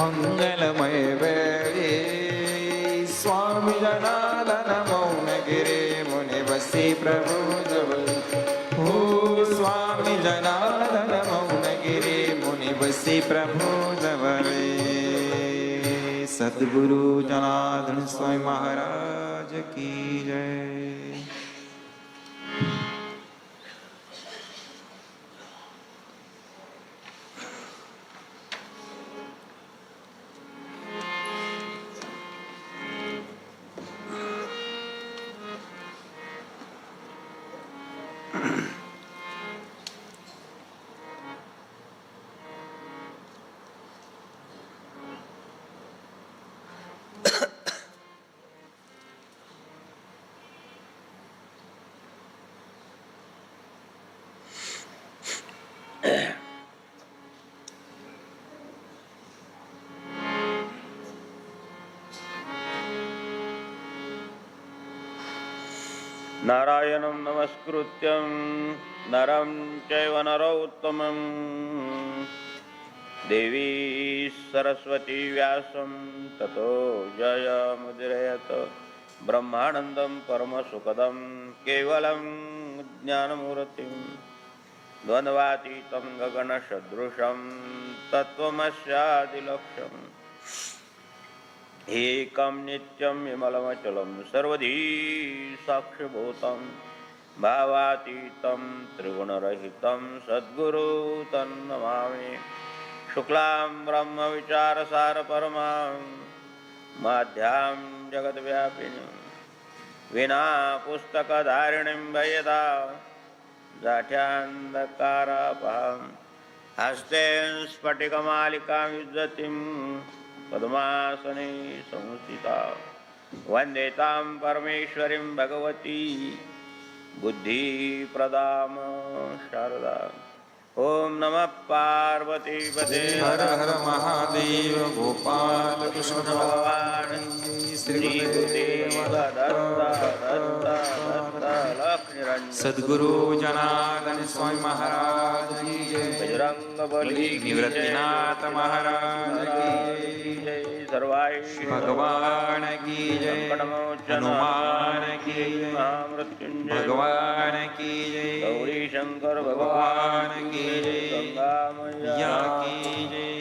मंगलमय वेळी स्वामी जनार्दन मौनगिरी मुनी बसी प्रभु जवळ हो स्वामी जनार्दन मौनगिरी मुनी बसी प्रभु जवळ सद्गुरु जनार्दन स्वामी महाराज की जय। नारायणं नमस्कृत्यं नरं चैव नरोत्तमं देवी सरस्वती व्यासं ततो जयमुदीरयेत् ब्रह्मानन्दं परमसुखदं केवलं ज्ञानमूर्तिं द्वन्द्वातीतं गगनसदृशं तत्त्वमस्यादिलक्ष्यम् एकं नित्यं विमलमचलं सर्वधी साक्षिभूतं भावातीतं त्रिगुणरहितं सद्गुरु तन्नमामि शुक्लां ब्रह्मविचारसारपरमां माध्यां जगद्व्यापिनीं विना पुस्तकधारिणीं भयदा जाठ्यान्धकारापहां हस्ते स्फटिकमालिकां विद्वतीं पद्मासने संस्थिता वन्दे तां परमेश्वरीं भगवती बुद्धिप्रदां शारदा। ओम नमः पार्वतीपते हर हर महादेव गोपाल कृष्ण भगवान श्री गुरुदेव दत्त सद्गुरु जनार्दन स्वामी महाराज की जय। बजरंगबली निवृत्तिनाथ महाराज की जय। सर्वाय भगवान की जय। हनुमान की जय। भगवान की जय। गौरी शंकर भगवान की जय। गंगा मैया की जय।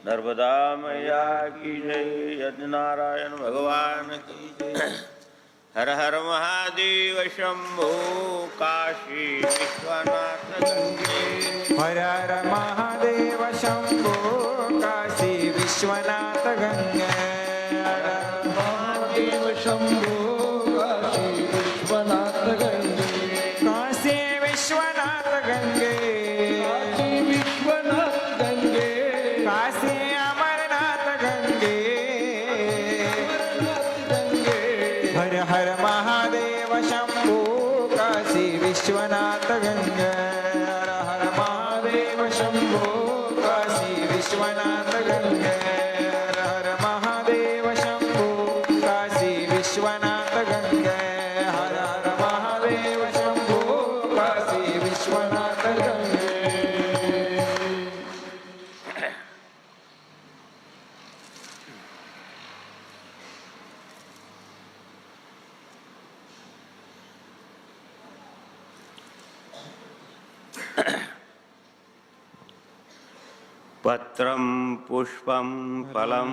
नर्मदा मैया की जय। यज्ञनारायण भगवान की जय। हर हर महादेव शंभो काशी विश्वनाथ गंगे। हर हर महादेव शंभो काशी विश्वनाथ गंगे। हर हर महादेव शंभो काशी विश्वनाथ गंगे। काशी विश्वनाथ गंगे। काशी विश्वनाथ गंगे। काशी अमरनाथ गंगे। हर हर महादेव शंभो काशी विश्वनाथ गंगे। हर हर महादेव शंभो काशी विश्वनाथ गंगे। हर हर महादेव शंभो काशी विश्वनाथ गंगे। हर हर महादेव शंभो काशी विश्वनाथ गंगे। पत्रं पुष्पं फलं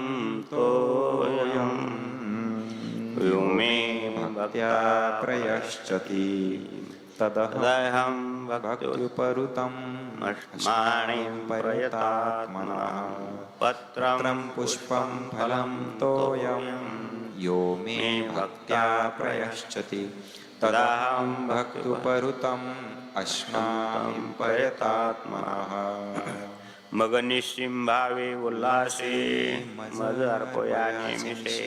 तोयं यो मे भक्त्या प्रयश्चति तदहं भक्त्युपरुतम् अस्माणिं प्रयतात्मनः। पत्रं पुष्पं फलं तोयं यो मे भक्त्या प्रयश्चति तदहं भक्त्युपरुतम् अस्माकं प्रयतात्मनः। मग निश्चिंभावे उल्हासे मज अर्पया नेमिसे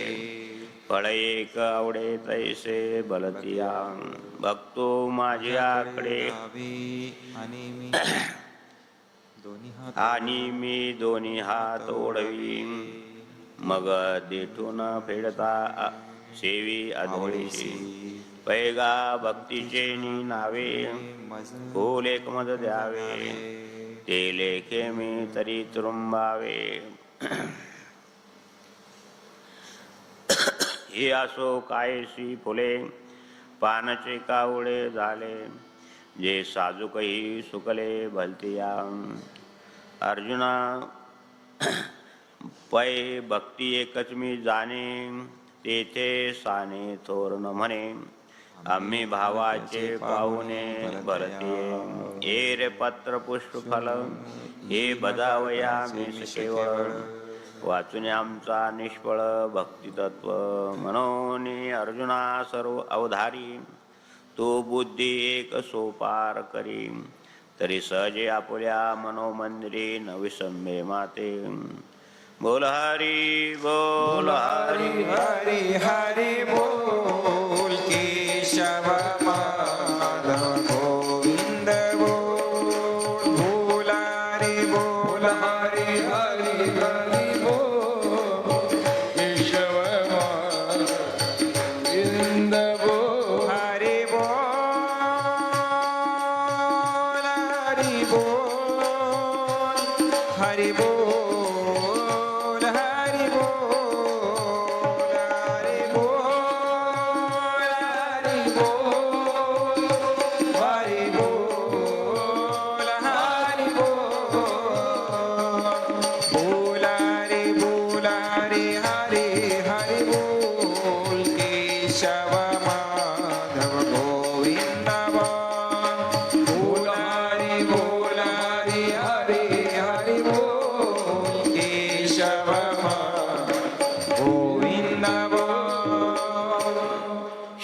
फळ एक आवडे तैसे बलतिया भक्तो माझ्याकडे आणि मी दोन्ही हात ओढवी मग देठून फेडता सेवी अधोळीशी पैगा भक्तीचे नावे फूल एक मज द्यावे ते लेखे मी तरी तुरुंबावे हे असो कायसी फुले पानाचे कावळे झाले, जे साजूकही सुकले भलतिया. अर्जुना पै भक्ती एकच मी जाणे, तेथे साने थोर न म्हणे. आम्ही भावाचे पाहुणे भरते, ए रे पत्र पुष्प फल हे बजावया मीस केवळ. वाचून आमचा निष्फळ भक्ती तत्व, म्हणून अर्जुना सर्व अवधारी. तो बुद्धी एक सोपार करी, तरी सहजे आपुल्या मनोमंदिरी न विसंबे माते. बोल हरी बोल हरी हरी हरी बोल, केशव माधव गोविंद बोल. बोल हरी बोल हरी हरी हरी बोल, केशव माधव गोविंद बोल. हरी बोल हरी बोल हरी बोल.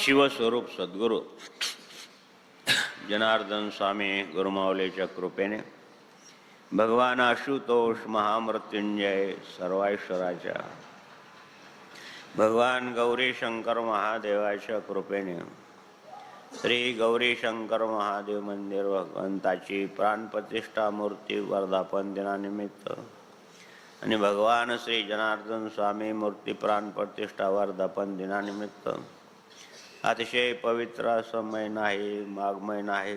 शिवस्वरूप सद्गुरू जनार्दन स्वामी गुरुमाऊलीच्या कृपेने भगवान आशुतोष महामृत्युंजय सर्वाईश्वराच्या, भगवान गौरी शंकर महादेवाच्या कृपेने श्री गौरी शंकर महादेव मंदिर भगवंताची प्राणप्रतिष्ठा मूर्ती वर्धापन दिनानिमित्त आणि भगवान श्री जनार्दन स्वामी मूर्ती प्राणप्रतिष्ठा वर्धापन दिनानिमित्त अतिशय पवित्र असा महिना आहे, माघ महिना आहे.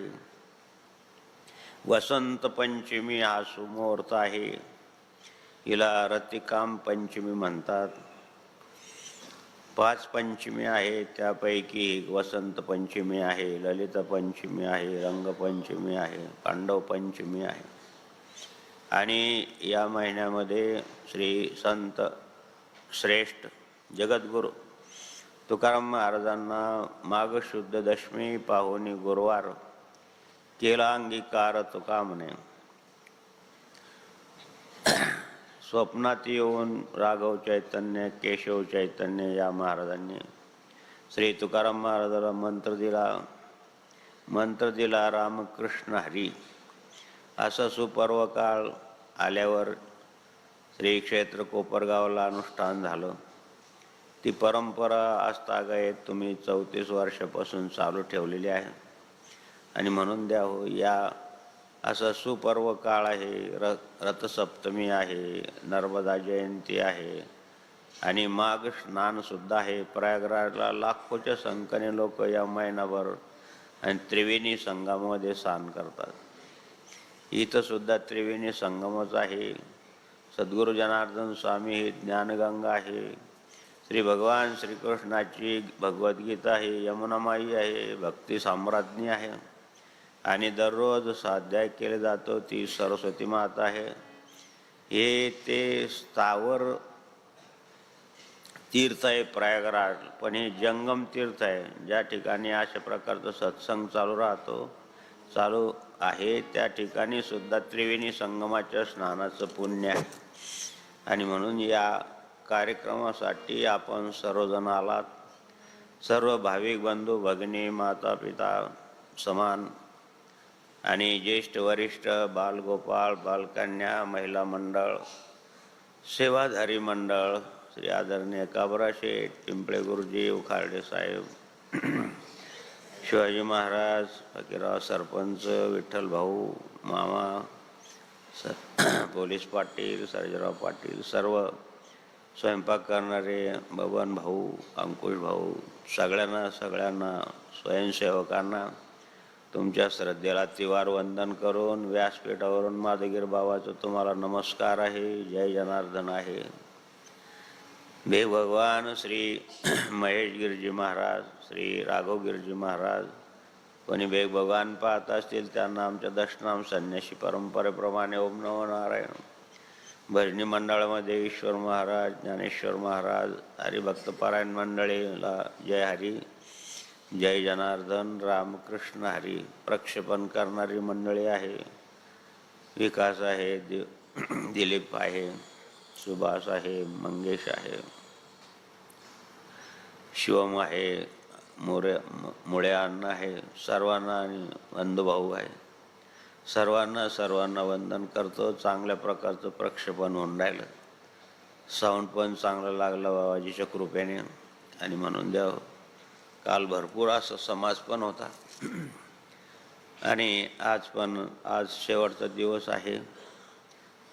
वसंत पंचमी हा सुमुहूर्त आहे. हिला रतिकाम पंचमी म्हणतात. 5 पंचमी आहे, त्यापैकी वसंत पंचमी आहे, ललित पंचमी आहे, रंगपंचमी आहे, पांडव पंचमी आहे. आणि या महिन्यामध्ये श्री संत श्रेष्ठ जगद्गुरू तुकाराम महाराजांना माघ शुद्ध दशमी पाहुणी गुरुवार केला अंगीकार तुका म्हणे. स्वप्नात येऊन राघव चैतन्य केशव चैतन्य या महाराजांनी श्री तुकाराम महाराजाला मंत्र दिला रामकृष्ण हरी. असा सुपर्व काळ आल्यावर श्री क्षेत्र कोपरगावला अनुष्ठान झालं. ती परंपरा आजतागायत तुम्ही 34 वर्षापासून चालू ठेवलेली आहे. आणि म्हणून द्या हो, या असा सुपर्व काळ आहे. रथसप्तमी आहे, नर्मदा जयंती आहे आणि माघ स्नानसुद्धा आहे. प्रयागराजला लाखोच्या संख्येने लोक या महिनाभर आणि त्रिवेणी संगमामध्ये स्नान करतात. इथं सुद्धा त्रिवेणी संगमच आहे. सद्गुरू जनार्दन स्वामी ही ज्ञानगंगा आहे. श्री भगवान श्रीकृष्णाची भगवद्गीता आहे, यमुनामाई आहे, भक्ती साम्राज्ञी आहे. आणि दररोज स्वाध्याय केले जातो ती सरस्वती माता आहे. हे ते स्थावर तीर्थ आहे प्रयागराज, पण हे जंगम तीर्थ आहे. ज्या ठिकाणी अशा प्रकारचा सत्संग चालू आहे त्या ठिकाणी सुद्धा त्रिवेणी संगमाच्या स्नानाचं पुण्य आहे. आणि म्हणून या कार्यक्रमासाठी आपण सर्वजण आलात. सर्व भाविक बंधू भगिनी माता पिता समान आणि ज्येष्ठ वरिष्ठ बालगोपाळ बालकन्या महिला मंडळ सेवाधारी मंडळ श्री आदरणीय काबरा शेठ पिंपळे गुरुजी उखार्डे साहेब शिवाजी महाराज फकीरराव सरपंच विठ्ठल भाऊ मामा पोलीस पाटील सर्जेराव पाटील सर्व स्वयंपाक करणारे बबन भाऊ अंकुश भाऊ सगळ्यांना स्वयंसेवकांना तुमच्या श्रद्धेला तिवार वंदन करून व्यासपीठावरून माधवगीर बाबाचा तुम्हाला नमस्कार आहे. जय जनार्दन आहे. हे भगवान श्री महेश गिरजी महाराज, श्री राघव गिरजी महाराज कोणी वेग भगवान पाहत असतील त्यांना आमच्या दशनाम संन्यासी परंपरेप्रमाणे ओम नमो नारायण. भजनी मंडळामध्ये ईश्वर महाराज, ज्ञानेश्वर महाराज, हरिभक्त पारायण मंडळीला जय हरी, जय जनार्दन, रामकृष्ण हरी प्रक्षेपण करणारी मंडळी आहे. विकास आहे, दिलीप आहे, सुभाष आहे, मंगेश आहे, शिवम आहे, मुळे अण्णा आहे, सर्वांना आणि बंधुभाऊ आहे. सर्वांना वंदन करतो. चांगल्या प्रकारचं प्रक्षेपण होऊन राहिलं. साऊंड पण चांगलं लागलं बाबाजीच्या कृपेने. आणि म्हणून द्यावं काल भरपूर असा समाज पण होता आणि आज शेवटचा दिवस आहे.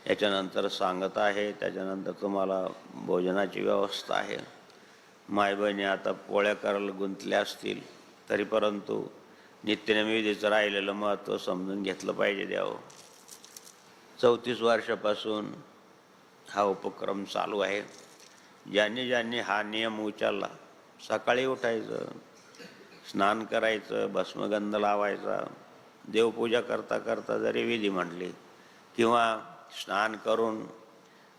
याच्यानंतर सांगत आहे, त्याच्यानंतर तुम्हाला भोजनाची व्यवस्था आहे. मायबहिणी आता पोळ्या करायला गुंतल्या असतील तरी परंतु नित्यनेमी विधीचं राहिलेलं महत्त्व समजून घेतलं पाहिजे द्यावं. 34 वर्षापासून हा उपक्रम चालू आहे. ज्यांनी हा नियम उचलला, सकाळी उठायचं, स्नान करायचं, भस्मगंध लावायचा, देवपूजा करता करता जरी विधी म्हटली किंवा स्नान करून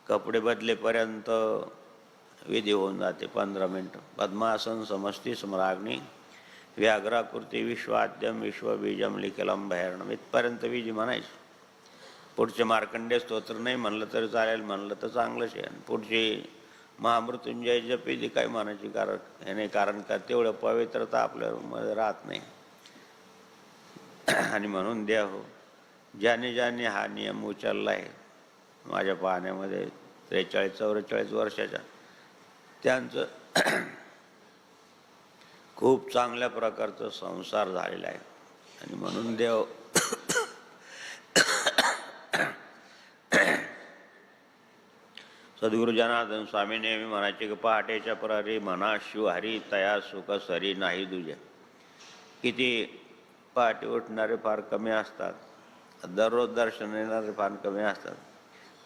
कपडे बदलेपर्यंत विधी होऊन जाते 15 मिनटं. पद्मासन समष्टी स्मराग्नी व्याघ्राकृती विश्वाद्यम विश्वबीजम लिखिलम भैरणम इथपर्यंत विधी म्हणायची. पुढचे मार्कंडेय स्तोत्र नाही म्हणलं तरी चालेल, म्हणलं तर चांगलंच आहे. पुढची महामृत्युंजय जपी काय म्हणायची कारण का तेवढं पवित्रता आपल्यामध्ये राहत नाही. आणि म्हणून द्या हो, ज्याने हा नियम उचलला आहे माझ्या पाहण्यामध्ये 43-44 वर्षाच्या, त्यांचं खूप चांगल्या प्रकारचा संसार झालेला आहे. आणि म्हणून देव सद्गुरू जनार्दन स्वामी नेहमी म्हणायचे की पहाटेच्या प्रहरी म्हणा शिवहरी तया सुख सरी नाही दुजे. किती पहाटे उठणारे फार कमी असतात, दररोज दर्शन येणारे फार कमी असतात.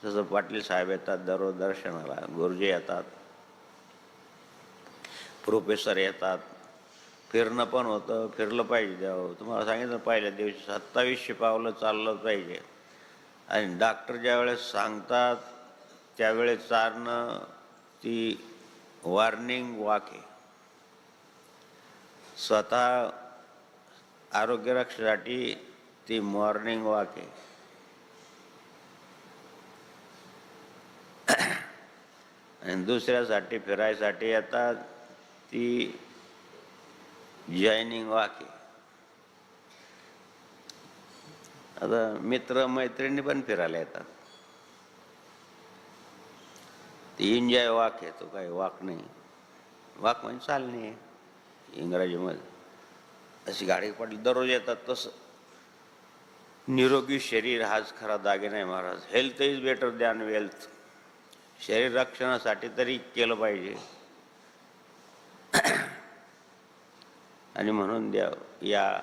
जसं पाटील साहेब येतात दररोज दर्शनाला, गुरुजी येतात, प्रोफेसर येतात, फिरणं पण होतं. फिरलं पाहिजे द्यावं. तुम्हाला सांगितलं पहिल्या दिवशी 2700 पावलं चाललं पाहिजे. आणि डॉक्टर ज्यावेळेस सांगतात त्यावेळेस चालणं ती वॉर्निंग वॉक आहे. स्वतः आरोग्य रक्षेसाठी ती मॉर्निंग वॉक आहे. आणि दुसऱ्यासाठी फिरायसाठी येतात ती जॉईनिंग वॉक आहे. आता मित्र मैत्रिणी पण फिरायला येतात, ती एन्जॉय वॉक आहे. तो काही वॉक नाही. वॉक म्हणजे चालणे आहे इंग्रजीमध्ये. अशी गाडी पडली दररोज येतात. तसं निरोगी शरीर हाच खरा दागिना आहे Maharaj. Health is better than wealth. शरीर रक्षणासाठी तरी केलं पाहिजे. आणि म्हणून द्या या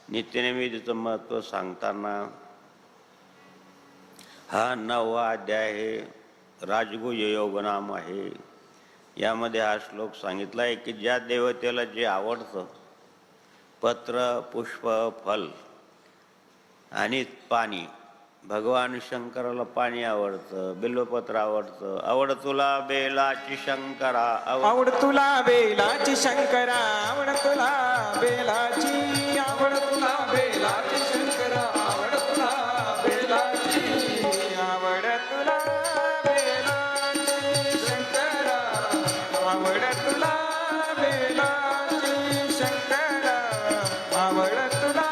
नित्यनेमितीचं महत्त्व सांगताना हा 9वा अध्याय आहे, राजगुज योग नाम आहे. यामध्ये हा श्लोक सांगितला आहे की ज्या देवतेला जे आवडतं, पत्र पुष्प फल आणि पाणी, भगवान शंकराला पाणी आवडतं, बिल्वपत्र आवडतं. आवड तुला बेलाची शंकरा, आवड तुला बेलाची शंकरा, आवड तुला बेलाची, आवड तुला बेलाची शंकरा, आवड तुला बेलाची, आवड तुला बेलाची शंकरा, आवड तुला बेलाची शंकरा, आवड तुला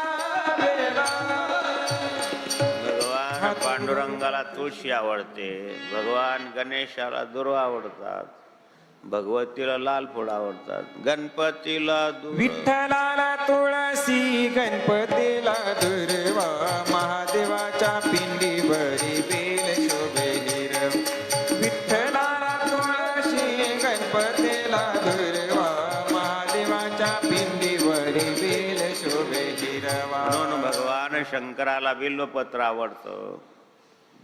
भगवान पांडुरंगाला तुळशी आवडते, भगवान गणेशाला दुर्वा आवडतात, भगवतीला लाल फूल आवडतात, गणपतीला विठ्ठलाला तुळशी, गणपतीला दुर्वा, महादेवाच्या पिंडीवरी बेल शोभे हिरव. विठ्ठलाला तुळशी, गणपतीला दुर्वा, महादेवाच्या पिंडीवरी बेल शोभे हिरवा. म्हणून भगवान शंकराला बिल्वपत्र आवडतं,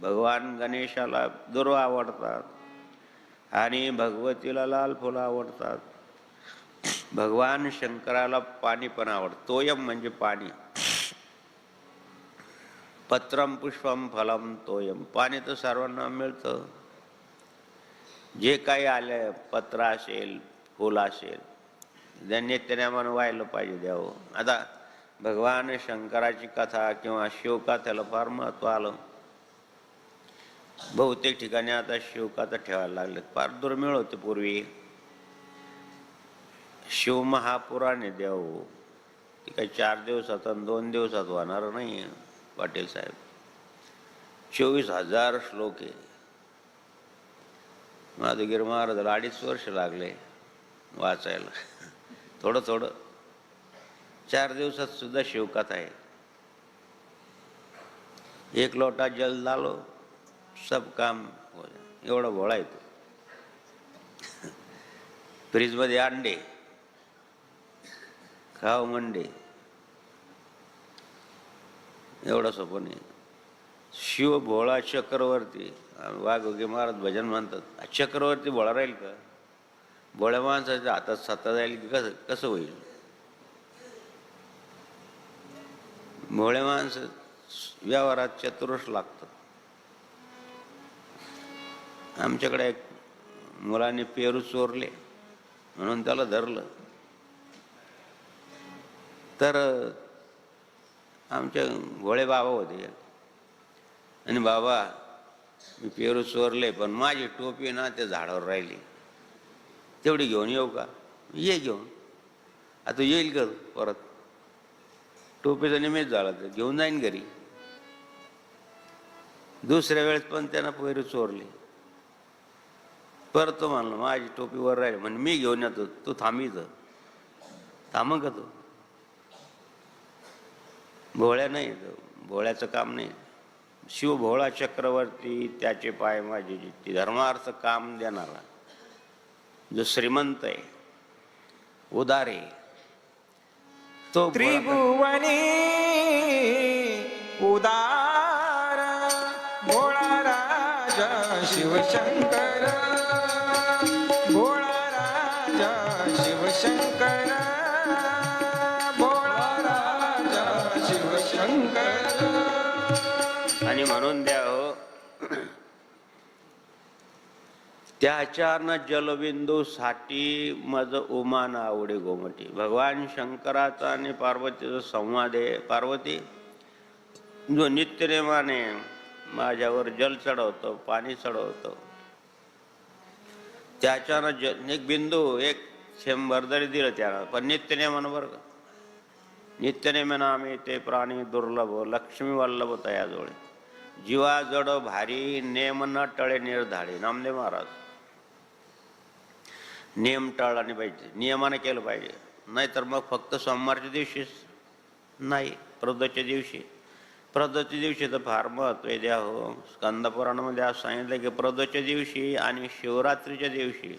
भगवान गणेशाला दुर्वा आवडतात आणि भगवतीला लाल फुलं आवडतात. भगवान शंकराला पाणी पण आवडतं. तोयम म्हणजे पाणी. पत्रम पुष्पम फलम तोयम. पाणी तर सर्वांना मिळतं. जे काही आलं, पत्र असेल, फुल असेल, नित्यनेमानं व्हायला पाहिजे द्यावं. आता भगवान शंकराची कथा किंवा शिवकथेला फार महत्त्व आलं. बहुतेक ठिकाणी आता शिवकथा ठेवायला लागले. फार दुर्मिळ होते पूर्वी. शिवमहापुराणे देव ते काही 4 दिवसात आणि 2 दिवसात होणार नाही पाटील साहेब. 24,000 श्लोक आहे. माधुगिरी महाराजाला 2.5 वर्ष लागले वाचायला. थोडं थोडं 4 दिवसात सुद्धा शिवकथा आहे. 1 लोटा जल डालो सब काम हो जाए. एवढा भोळा येतो. फ्रीजमध्ये अंडे खाव मंडे, एवढं सोपं नाही. शिव भोळा चक्रवर्ती. वाघोगे महाराज भजन म्हणतात. चक्रवर्ती भोळा राहील का? भोळ्या माणसाच्या हातात सत्ता जाईल की कसं होईल? भोळे माणसं व्यवहारात चतुरच लागतात. आमच्याकडे एक मुलाने पेरू चोरले म्हणून त्याला धरलं. तर आमचे भोळे बाबा होते. आणि बाबा, मी पेरू चोरले पण माझी टोपी ना त्या झाडावर राहिली, तेवढी घेऊन येऊ का? ये घेऊन. आता येईल का परत? टोपीचा निमित्त झाला तर घेऊन जाईन घरी. दुसऱ्या वेळेस पण त्यानं पेरू चोरले. परत तो म्हणलं माझी टोपी वर राहिली. म्हणजे मी घेऊन येतो, तू थांबीचं. थांब का तू? भोळ्या नाही, भोळ्याचं काम नाही. शिव भोळा चक्रवर्ती, त्याचे पाय माझे जिती. धर्मार्थ काम देणारा जो श्रीमंत आहे, उदार आहे, तो त्रिभुवनी उदार भोळा राजा शिवशंकर. भोळा राजा शिवशंकर. भोळा राजा शिवशंकर. आणि म्हणून द्या हो, त्याच्यानं जलबिंदू साठी मज उमान आवडे गोमटी. भगवान शंकराचा आणि पार्वतीचा संवाद आहे. पार्वती जो नित्यनेमाने माझ्यावर जल चढवतो, पाणी चढवतो, त्याच्यानं एक बिंदू, एक शंभर जरी दिलं त्याला, पण नित्यनेमानं बरं का. नित्यनेमानं आम्ही ते प्राणी दुर्लभ लक्ष्मी वल्लभ तयाजवळ. जीवा जड भारी नेम न टळे निर्धारी. नामदेव महाराज. नियम टळला नाही पाहिजे, नियमाने केलं पाहिजे. नाहीतर मग फक्त सोमवारच्या दिवशीच नाही, प्रदोषच्या दिवशी. प्रदोषच्या दिवशी तर फार महत्व आहे द्या हो. स्कंदपुराणामध्ये असं सांगितलं की प्रदोषच्या दिवशी आणि शिवरात्रीच्या दिवशी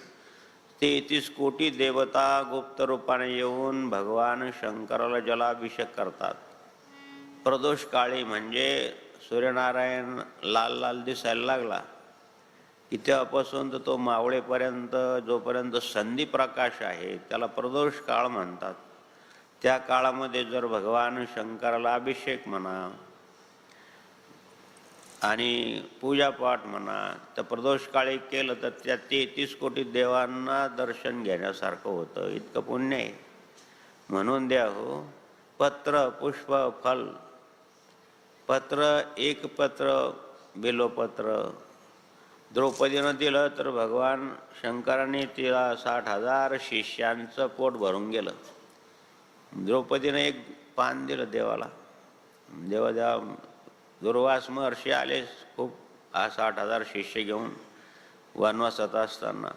33 कोटी देवता गुप्त रूपाने येऊन भगवान शंकराला जलाभिषेक करतात. प्रदोष काळी म्हणजे सूर्यनारायण लाल लाल दिसायला लागला की तेव्हापासून तर तो मावळेपर्यंत जोपर्यंत संधी प्रकाश आहे त्याला प्रदोष काळ म्हणतात. त्या काळामध्ये जर भगवान शंकराला अभिषेक म्हणा आणि पूजापाठ म्हणा तर प्रदोष काळी केलं तर त्या 33 कोटी देवांना दर्शन घेण्यासारखं होतं. इतकं पुण्य आहे. म्हणून द्या हो, पत्र पुष्प फल. पत्र, एक पत्र बिलोपत्र द्रौपदीनं दिलं तर भगवान शंकराने तिला 60,000 शिष्यांचं पोट भरून गेलं. द्रौपदीनं एक पान दिलं देवाला. देवा दुर्वास महर्षी आले खूप 60,000 शिष्य घेऊन वनवासात असताना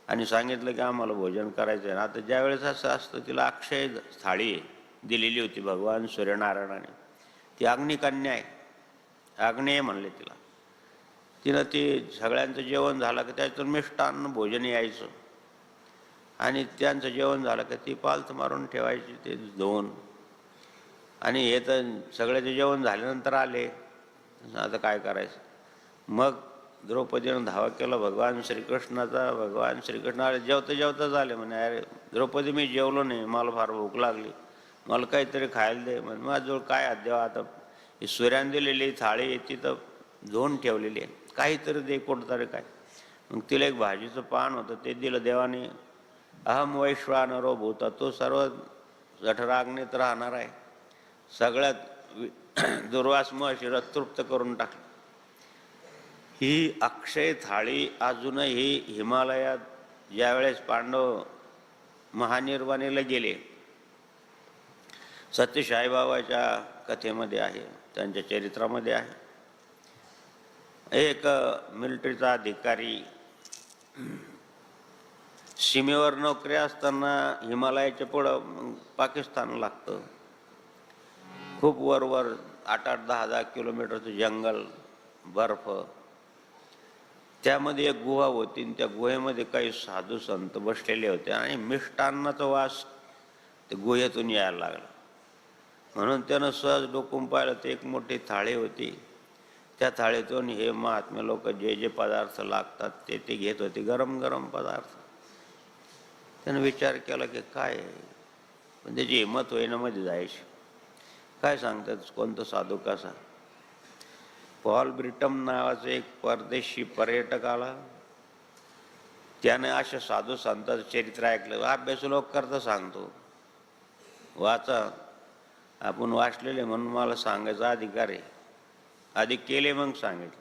आणि सांगितलं की आम्हाला भोजन करायचं आहे. आता ज्यावेळेस असं असतं तिला अक्षय थाळी दिलेली होती भगवान सूर्यनारायणाने. ती अग्निकन्या आहे, अग्नेय म्हणले तिला. तिनं ते सगळ्यांचं जेवण झालं की त्याच्यातून मिष्टान्न भोजन यायचं आणि त्यांचं जेवण झालं की ती पालथ मारून ठेवायची ते धुवून. आणि हे तर सगळ्याचे जेवण झाल्यानंतर आले, आता काय करायचं. मग द्रौपदीनं धावा केला भगवान श्रीकृष्णाचा. भगवान श्रीकृष्ण अरे जेवता जेवता झाले म्हणे, अरे द्रौपदी मी जेवलो नाही, मला फार भूक लागली, मला काहीतरी खायला दे. म्हणजे माझ्याजवळ काय आहे देवा, आता ही सूर्याने दिलेली थाळी तिथं धुवून ठेवलेली आहे, काहीतरी दे कुठंतरी काय. मग तिला एक भाजीचं पान होतं ते दिलं देवाने. अहम वैश्वानरो भूत, तो सर्व जठराग्नीत राहणार आहे, सगळ्यात दुर्वास महर्षीला तृप्त करून टाकलं. ही अक्षय थाळी अजूनही हिमालयात ज्यावेळेस पांडव महानिर्वाणीला गेले, सत्यसाई बाबाच्या कथेमध्ये आहे, त्यांच्या चरित्रामध्ये आहे. एक मिलिटरीचा अधिकारी सीमेवर नोकरी असताना हिमालयाच्या पुढं पाकिस्तान लागतं, खूप वरवर 8-8, 10-10 किलोमीटरचं जंगल, बर्फ. त्यामध्ये एक गुहा होती आणि त्या गुहेमध्ये काही साधू संत बसलेले होते आणि मिष्टान्नाचा वास ते गुहेतून यायला लागला. म्हणून त्यानं सहज डोकून पाहिलं, ते एक मोठी थाळी होती. त्या थाळीतून हे महात्मे लोक जे जे पदार्थ लागतात ते ते घेत होते, गरम गरम पदार्थ. त्यानं विचार केला की काय, पण त्याची हिंमत होईनामध्ये जायची. काय सांगतात कोणतं साधू कसा. पॉल ब्रिटम नावाचा एक परदेशी पर्यटक आला, त्याने अशा साधू संतांचं चरित्र ऐकलं. अभ्यास लोक करता सांगतो, वाचा, आपण वाचलेले म्हणून मला सांगायचा अधिकार आहे, आधी केले मग सांगितले.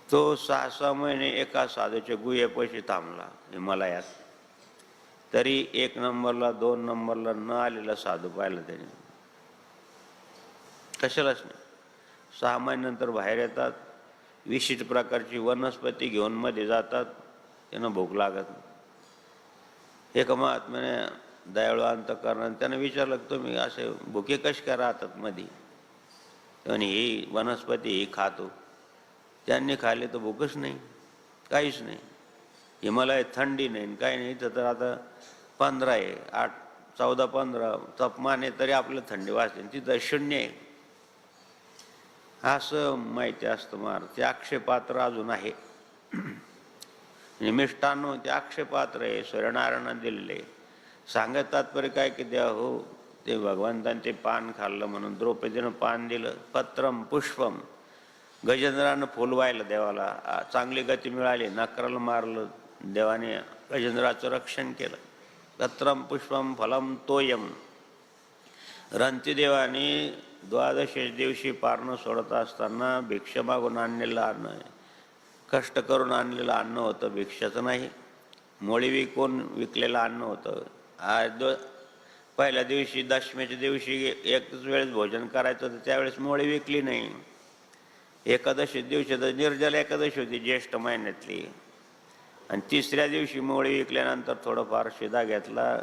तो 6-6 महिने एका साधूच्या गुहेपाशी थांबला हिमालयात, तरी 1 नंबरला 2 नंबरला न आलेला साधू पाहिला त्याने. कशालाच नाही. 6 महिन्यानंतर बाहेर येतात, विशिष्ट प्रकारची वनस्पती घेऊन मध्ये जातात, त्यांना भूक लागत नाही. एका महात्म्याने दयाळू अंतःकरणाने त्यानं विचारलं, तुम्ही असे भुके कसे काय राहतात मध्ये. आणि ही वनस्पती ही खातो. त्यांनी खाल्ले तर भूकच नाही, काहीच नाही. हिमालयात थंडी नाही, काही नाही. इथं तर आता 15 आहे, 8, 14, 15 तापमान आहे, तरी आपल्याला थंडी वाजते, तिथं 0 आहे. असं माहिती असतं. मार ते अक्षयपात्र अजून आहे, मिष्टान्न ते अक्षयपात्र आहे, सूर्यनारायणाने दिलेले. सांगत तात्पर्य काय की द्या हो, ते भगवंताने ते पान खाल्लं म्हणून द्रौपदीनं पान दिलं. पत्रम पुष्पम, गजेंद्रानं फुल वाहिलं देवाला, चांगली गती मिळाली. नकराला मारलं, देवाने गजेंद्राचं रक्षण केलं. पत्रम पुष्पम फलम तोयम. रंतीदेवाने द्वादशी दिवशी पारणं सोडत असताना भिक्षा मागून आणलेलं अन्न, कष्ट करून आणलेलं अन्न होतं, भिक्षाचं नाही. मोळी विकून विकलेलं अन्न होतं. आज पहिल्या दिवशी दशमीच्या दिवशी एकच वेळेस भोजन करायचं होतं, त्यावेळेस मोळी विकली नाही. एकादशी दिवशी तर निर्जल एकादशी होती ज्येष्ठ महिन्यातली, आणि 3ऱ्या दिवशी मोळी विकल्यानंतर थोडंफार शिदा घेतला,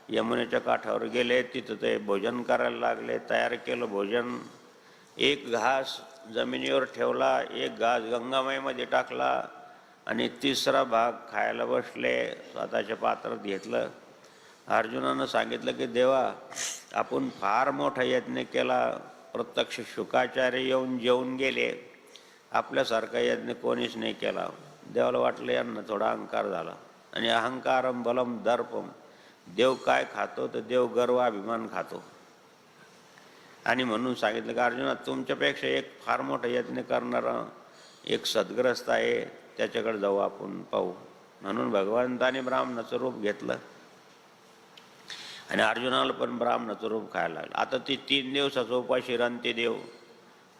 यमुनेच्या काठावर गेले, तिथं ते भोजन करायला लागले. तयार केलं भोजन, एक घास जमिनीवर ठेवला, एक घास गंगामाईमध्ये टाकला आणि 3रा भाग खायला बसले. स्वतःच्या पात्रात घेतलं. अर्जुनानं सांगितलं की देवा, आपण फार मोठा यज्ञ केला, प्रत्यक्ष शुकाचार्य येऊन जेवून गेले, आपल्यासारखा यज्ञ कोणीच नाही केला. देवाला वाटलं यांना थोडा अहंकार झाला, आणि अहंकारम बलम दर्पम. देव काय खातो तर देव गर्व अभिमान खातो. आणि म्हणून सांगितलं की अर्जुना, तुमच्यापेक्षा एक फार मोठा यज्ञ करणारा एक सद्ग्रस्त आहे, त्याच्याकडे जाऊ आपण, पाहू. म्हणून भगवंताने ब्राह्मणाचं रूप घेतलं आणि अर्जुनाला पण ब्राह्मणाचं रूप खायला लागलं. आता ती 3 दिवसाचं उपाशी रंती देव,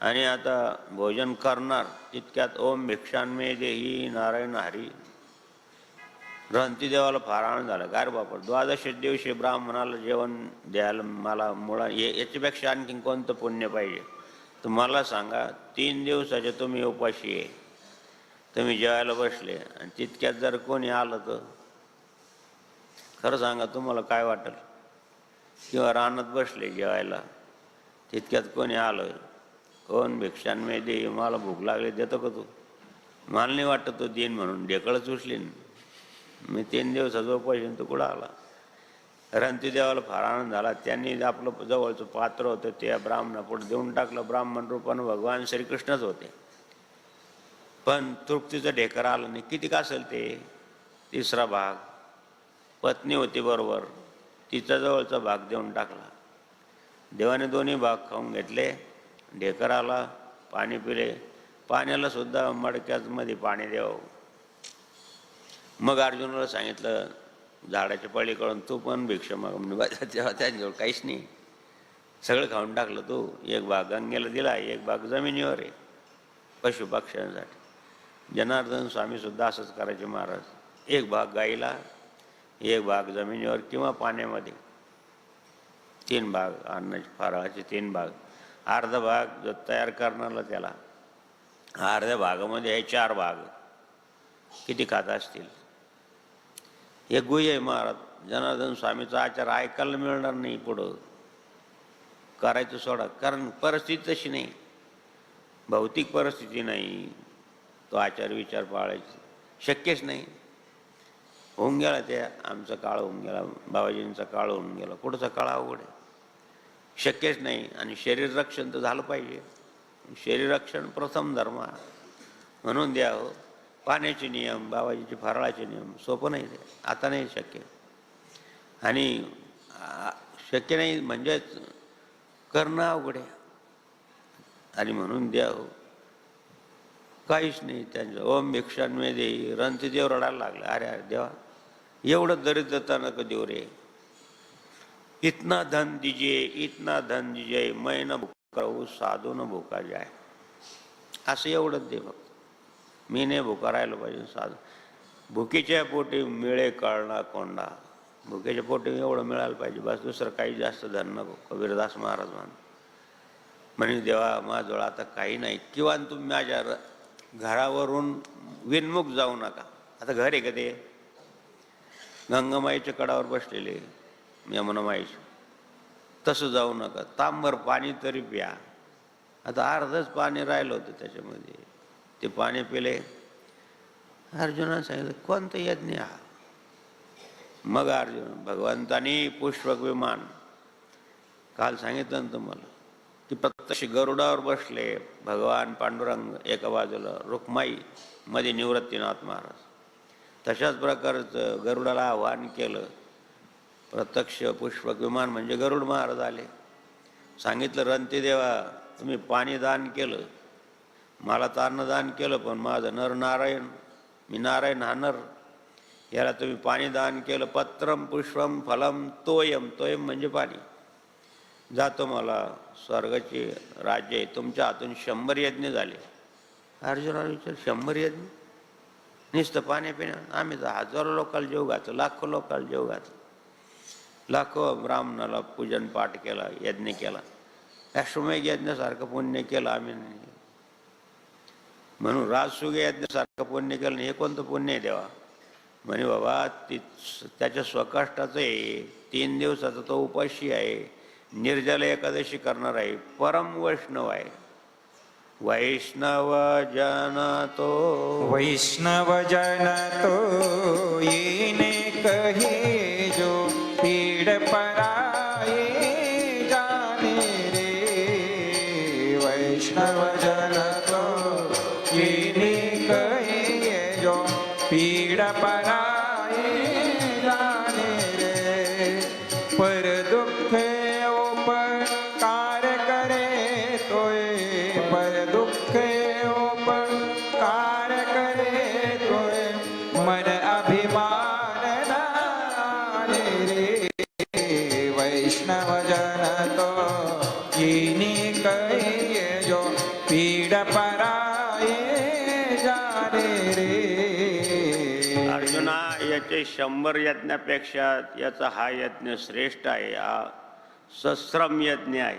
आणि आता भोजन करणार. तितक्यात ओम भिक्षान्मे देही नारायण हरी. रंती देवाला फार आनंद झाला. काय रे बापा, द्वादशी दिवशी ब्राह्मणाला जेवण द्यायला मला मुळा याच्यापेक्षा आणखीन कोणतं पुण्य पाहिजे. तर मला सांगा, 3 दिवसाचे तुम्ही उपाशी आहे, तुम्ही जेवायला बसले, आणि तितक्यात जर कोणी आलं तर खरं सांगा तुम्हाला काय वाटेल. किंवा रानात बसले जेवायला, तितक्यात कोणी आलं, कोण भिक्षान्मे दे, मला भूक लागली, देतो का तू. मला नाही वाटत तो देईन म्हणून, ढेकळच उचलीन मी. 3 दिवसाचा उपाशी तो कुठं आला. रंती देवाला फार आनंद झाला. त्यांनी आपलं जवळचं पात्र होतं त्या ब्राह्मणापुढे देऊन टाकलं. ब्राह्मण रूपानं भगवान श्रीकृष्णच होते. पण तृप्तीचं ढेकर आलं नाही. किती का असेल ते? तिसरा भाग. पत्नी होती बरोबर, तिचा जवळचा भाग देऊन टाकला. देवाने दोन्ही भाग खाऊन घेतले. ढेकर आला, पाणी पिले. पाण्याला सुद्धा मडक्यामध्ये पाणी द्यावं. मग अर्जुनाला सांगितलं, झाडाच्या पलीकडून तू पण भिक्षा माग. तेव्हा त्यांच्याजवळ काहीच नाही, सगळं खाऊन टाकलं तू. एक भाग गंगेला दिला, एक भाग जमिनीवर आहे पशुपक्ष्यांसाठी. जनार्दन स्वामी सुद्धा असंच करायचे महाराज. एक भाग गाईला, एक भाग जमिनीवर किंवा पाण्यामध्ये. 3 भाग अन्नाचे, फराळाचे 3 भाग. अर्धा भाग जो तयार करणारा त्याला, अर्ध्या भागामध्ये आहे 4 भाग. किती खात असतील? हे गुह्य आहे महाराज. जनार्दन स्वामीचा आचार ऐकायला मिळणार नाही पुढं. करायचं सोडा, कारण परिस्थिती तशी नाही, भौतिक परिस्थिती नाही. तो आचार विचार पाळायचे शक्यच नाही. होऊन गेला ते, आमचा काळ होऊन गेला, बाबाजींचा काळ होऊन गेला. पुढचा काळ अवघड आहे, शक्यच नाही. आणि शरीर रक्षण तर झालं पाहिजे. शरीर रक्षण प्रथम धर्म म्हणून द्यावं. पाण्याचे नियम, बाबाजीचे फराळाचे नियम, सोपं नाही ते. आता नाही शक्य. आणि शक्य नाही म्हणजेच करणं अवघड आहे. आणि म्हणून द्यावं काहीच नाही त्यांचं. ओम भिक्षान्मे देई. रणतीदेव रडायला लागले. अरे देवा, एवढं दरिद्रता नको देऊ रे. इतना धन दीजिए, इतना धन दीजिए, मैं न भूखा रहूं, साधू न भूखा जाय. असं एवढंच दे फक्त. मी नाही भुका राहिलो पाहिजे. साधू भुकीच्या पोटी मिळे कळणा कोंडा. भुकेच्या पोटी एवढं मिळालं पाहिजे बस, दुसरं काही जास्त धन नको. कबीरदास महाराज म्हणे देवा, माझ्याजवळ आता काही नाही, किंवा तुम्ही माझ्या घरावरून विनमुख जाऊ नका. आता घर आहे का ते? गंगामाईच्या कडावर बसलेले, यमुनामाईच्या. तसं जाऊ नका. तांबर पाणी तरी प्या. आता अर्धच पाणी राहिलं होतं त्याच्यामध्ये, ते पाणी पिले. अर्जुनाने सांगितलं, कोणतं यज्ञ हा? मग अर्जुन, भगवंतानी पुष्पक विमान, काल सांगितलं ना तुम्हाला, की प्रत्यक्ष गरुडावर बसले भगवान पांडुरंग, एका बाजूला रुक्माई, मध्ये निवृत्तीनाथ महाराज. तशाच प्रकारचं गरुडाला आव्हान केलं. प्रत्यक्ष पुष्पक विमान म्हणजे गरुड महाराज आले. सांगितलं, रणतीदेवा, तुम्ही पाणी दान केलं, मला तर अन्नदान केलं, पण माझं नर नारायण, मी नारायण हा नर, याला तुम्ही पाणी दान केलं. पत्रम पुष्पम फलम तोयम. तोयम म्हणजे पाणी. जातो मला स्वर्गाचे राज्य आहे. तुमच्या हातून 100 यज्ञ झाले. अर्जुनाला विचार, 100 यज्ञ? नुसतं पाणी पिणं? आम्ही तर हजारो लोकांना जेव घातलं, लाखो लोकांना जेव घातलं, लाखो ब्राह्मणाला पूजन पाठ केला, यज्ञ केला. अश्वमेघ यज्ञासारखं पुण्य केलं आम्ही नाही. म्हणून राजसुग यज्ञासारखं पुण्य केलं. हे कोणतं पुण्य आहे देवा? म्हणे बाबा, त्याच्या स्वकष्टाचं आहे. 3 दिवसाचा तो उपाशी आहे, निर्जल एकादशी करणार आहे, परम वैष्णव आहे. वैष्णव जन तो, वैष्णव जन तो येने कहे जो पीड़ पराए जाने रे. वैष्णव जन तो येने कहे जो पीड़ पराए जाने रे. पर दुख उपकार करे तोय, पर दुख उपकार करे तोय, मन अभिमान नारे रे. वैष्णव जन तो कीनी कहिए जो पीड़ पराए जाने रे. अर्जुना, याचे 100 यज्ञापेक्षा याचा हा यज्ञ श्रेष्ठ आहे. हा सश्रम यज्ञ आहे,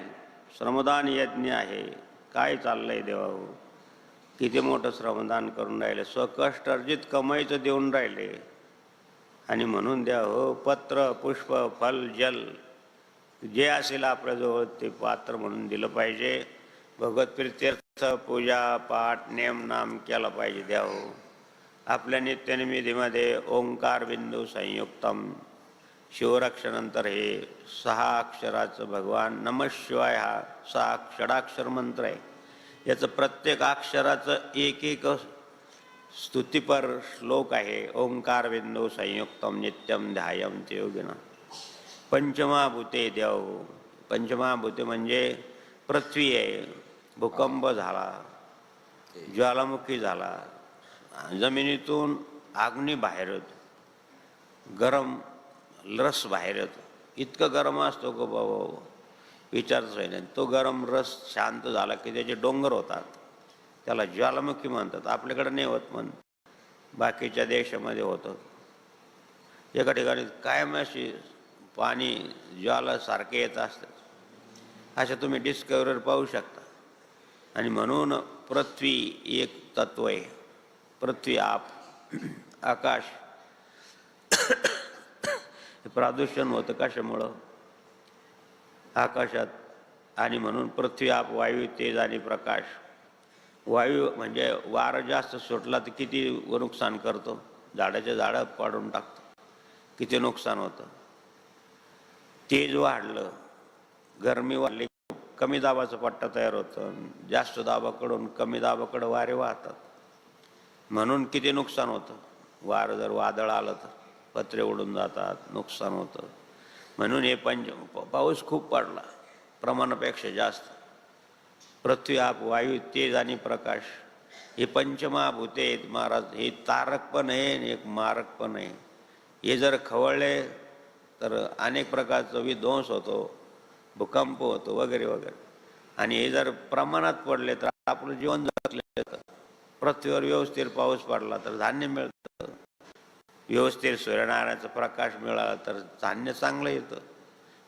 श्रमदान यज्ञ आहे. काय चाललंय देवा? किती मोठं श्रमदान करून राहिले, स्वकष्ट अर्जित कमाईचं देऊन राहिले. आणि म्हणून द्या हो, पत्र पुष्प फल जल जे असेल आपल्याजवळ ते पात्र म्हणून दिलं पाहिजे. भगवत प्रीत्यर्थ पूजा पाठ नेम नाम केला पाहिजे. द्या हो. आपल्या नित्यनिमितीमध्ये ओंकार बिंदू संयुक्तम, शिवरक्षानंतर हे 6 अक्षराचं भगवान नमः शिवाय हा 6 षडाक्षर मंत्र आहे. याचं प्रत्येक अक्षराचं एक स्तुतीपर श्लोक आहे, ओंकार बिंदू संयुक्तम नित्यम ध्यायम ते योगिना. पंचमहाभूते देव, पंचमहाभूते म्हणजे पृथ्वी आहे, भूकंप झाला, ज्वालामुखी झाला, जमिनीतून अग्नी बाहेर येतो, गरम रस बाहेर येतो, इतकं गरम असतो का बाबा विचारच नाही. तो गरम रस शांत झाला की त्याचे डोंगर होतात, त्याला ज्वालामुखी म्हणतात. आपल्याकडे नाही होत, पण बाकीच्या देशामध्ये होतं. एका ठिकाणी कायम अशी पाणी ज्वालासारखे येत असतात, अशा तुम्ही डिस्कवरीवर पाहू शकता. आणि म्हणून पृथ्वी एक तत्व आहे. पृथ्वी, आप, आकाश. प्रदूषण होतं कशामुळं? आकाशात. आणि म्हणून पृथ्वी, आप, वायू, तेज आणि प्रकाश. वायू म्हणजे वारं जास्त सुटला तर किती नुकसान करतो, झाडाचे झाडं पाडून टाकतो, किती नुकसान होतं. तेज वाढलं, गरमी वाढली, कमी दाबाचा पट्टा तयार होतं, जास्त दाबाकडून कमी दाबाकडं वारे वाहतात, म्हणून किती नुकसान होतं. वारं जर वादळ आलं तर पत्रे उडून जातात, नुकसान होतं. म्हणून हे पाऊस खूप पडला, प्रमाणापेक्षा जास्त. पृथ्वी, आप, वायू, तेज आणि प्रकाश हे पंचमहाभूते आहेत महाराज. हे तारक पण आहे आणि एक मारक पण आहे. हे जर खवळले तर अनेक प्रकारचा विध्वंस होतो, भूकंप होतो वगैरे वगैरे. आणि हे जर प्रमाणात पडले तर आपलं जीवन जगले जातं. पृथ्वीवर व्यवस्थित पाऊस पडला तर धान्य मिळतं, व्यवस्थित सूर्यनारायणाचा प्रकाश मिळाला तर धान्य चांगलं येतं.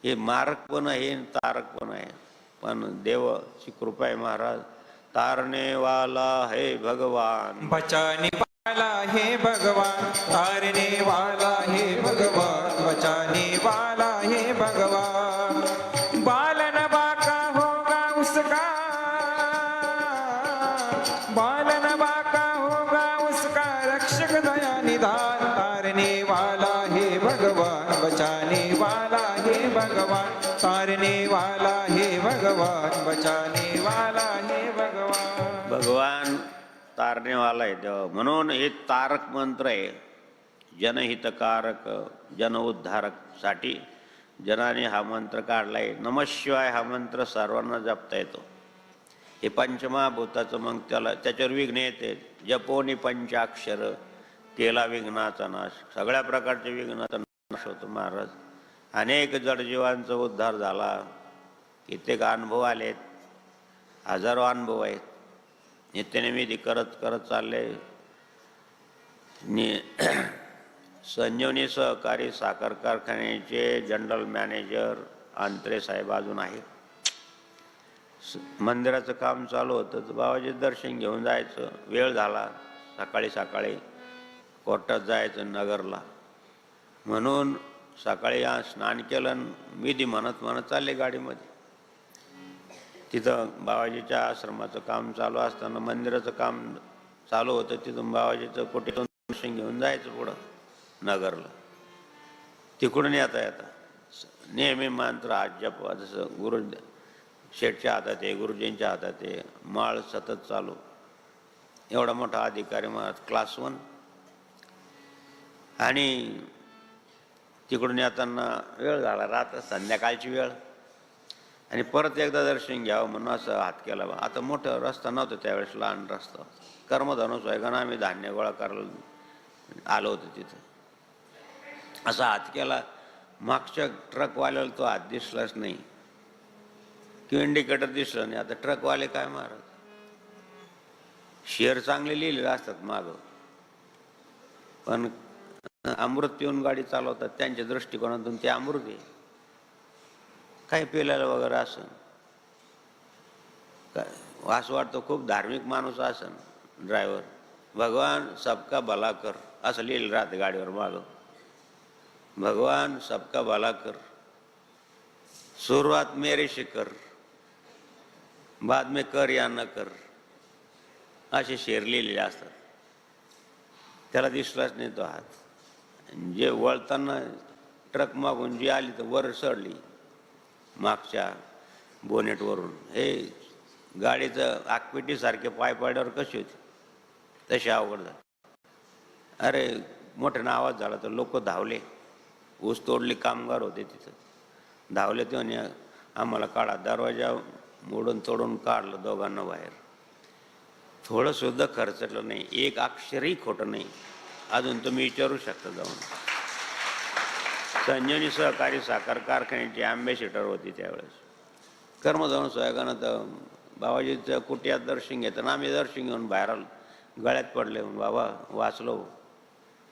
हे मारक पण आहे, तारक पण आहे. पण देवाची कृपा आहे महाराज. तारने वाला है भगवान, बचाने वाला है भगवान, तारने वाला है भगवान, बचाने वाला है भगवान. बालन बाका होगा उसका, बालन बाका होगा उसका, रक्षक दया निधान. तारने वाला है भगवान, बचाने वाला है भगवान, तारने वाला है भगवान, बचाने वाला है भगवान. भगवान तारणेवाला आहे देव. म्हणून हे तारक मंत्र आहे, जनहितकारक, जन उद्धारकसाठी जनाने हा मंत्र काढलाय. नमशिवाय हा मंत्र सर्वांना जपता येतो. हे पंचमहाभूताचं मग त्याच्यावर विघ्न येते. जपोनी पंचाक्षर केला विघ्नाचा नाश. सगळ्या प्रकारच्या विघ्नाचा नाश होतो महाराज. अनेक जडजीवांचा उद्धार झाला, कित्येक अनुभव आलेत, हजारो अनुभव आहेत. नित्यनिमित्त करत करत चालले. संजीवनी सहकारी साखर कारखान्याचे जनरल मॅनेजर अंतरे साहेब अजून आहे. मंदिराचं काम चालू होतं तर बाबाजी दर्शन घेऊन जायचं. वेळ झाला, सकाळी सकाळी कोर्टात जायचं नगरला, म्हणून सकाळी स्नान केलं, विधी म्हणत म्हणत चालले गाडीमध्ये. तिथं बाबाजीच्या आश्रमाचं काम चालू असताना मंदिराचं काम चालू होतं. तिथून बाबाजीचं कुठेतून दर्शन घेऊन जायचं पुढं नगरला. तिकडून येता येता नेहमी मंत्र हात जपवा. जसं गुरु शेठच्या हातात आहे, गुरुजींच्या हातात आहे, माळ सतत चालू. एवढा मोठा अधिकारी महाराज, क्लास 1. आणि तिकडून येताना वेळ झाला, रात्र संध्याकाळची वेळ. आणि परत एकदा दर्शन घ्यावं म्हणून असं हात केला. आता मोठा रस्ता नव्हता त्यावेळेस, लहान रस्ता होता. कर्मधनुस व्हायला आम्ही धान्य गोळा करायला आलो होतो तिथं. असा हात केला, मागच्या ट्रकवाल्याला तो हात दिसलाच नाही किंवा इंडिकेटर दिसलं नाही. आता ट्रकवाले काय महाराज, शेअर चांगले लिहिलेले असतात मागं, पण अमृत पिऊन गाडी चालवतात. त्यांच्या दृष्टिकोनातून ते अमृत आहे. काही पेल्याला वगैरे असन, काय असं वाटतं खूप धार्मिक माणूस असन ड्रायव्हर. भगवान सबका भला कर असं लिहिलं राहतं गाडीवर मागं. भगवान सबका भला कर, सुरुवात मेरे से कर, बाद में कर या न कर, असे शेर लिहिलेले असतात. त्याला दिसलाच नाही तो हात. जे वळताना ट्रक मागून जी आली तर वर चढली मागच्या बोनेटवरून. हे गाडीचं आकपिटीसारखे पाय पाड्यावर कशी होती तशी अवघड झाली. अरे मोठ्यानं आवाज झाला तर लोक धावले. ऊस तोडले कामगार होते तिथं, धावले ते म्हणे आम्हाला काढा. दरवाजा मोडून तोडून काढलं दोघांना बाहेर. थोडंसुद्धा खर्चलं नाही, एक अक्षरही खोटं नाही. अजून तुम्ही विचारू शकता जाऊन. संजीवनी सहकारी साखर कारखान्याची अँबॅसिडर होती त्यावेळेस. कर्मधाम सोयागानं तर बाबाजीचं कुट्यात दर्शन घेताना आम्ही दर्शन घेऊन बाहेर आलो. गळ्यात पडले म्हणून बाबा वाचलो,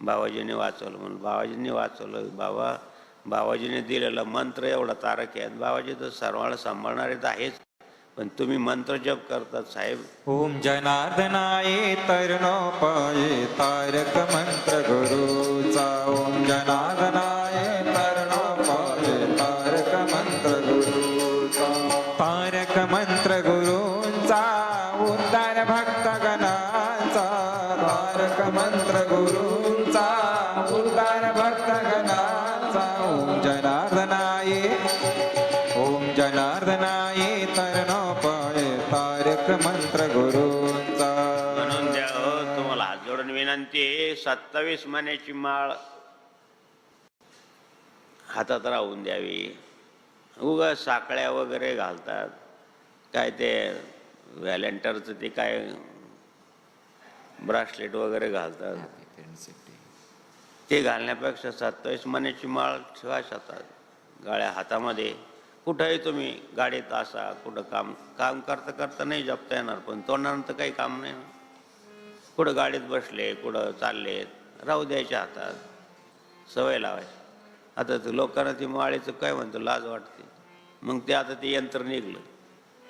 बाबाजीने वाचवलं म्हणून. बाबाजींनी वाचवलं. बाबाजीने दिलेला मंत्र एवढा तारक आहे. बाबाजी तर सर्वांना सांभाळणारे तर आहेच, पण तुम्ही मंत्र जप करतात साहेब. ओम जनार्दनाय तरुणोपाय तारक मंत्र गुरुचा. ओम जनार्दनाय तरुणोपाय तारक मंत्र गुरुचा. तारक मंत्र गुरुंचा उद्धार भक्तगणांचा. तारक मंत्र गुरुंचा उद्धार भक्तगणांचा. ओम जनार्दनाय तरुणोपाय तारक मंत्र गुरुंचा. म्हणून द्या हो, तुम्हाला हात जोडून विनंती आहे, 27 महिन्याची माळ हातात राहून द्यावी. उगा साखळ्या वगैरे घालतात, काय ते व्हॅलेंटरचं ते काय ब्रासलेट वगैरे घालतात, ते घालण्यापेक्षा 27 महिन्याची माळ ठेवा हातात, गाळ्या हातामध्ये. कुठंही तुम्ही गाडीत असा, कुठं काम करता करता नाही जपता येणार, पण तोंडानंतर काही काम नाही. कुठं गाडीत बसले, कुठं चालले, राहू द्यायच्या हातात, सवय लावायची. आता ते लोकांना ती माळेचं काय म्हणतो लाज वाटते. मग ते आता ते यंत्र निघलं,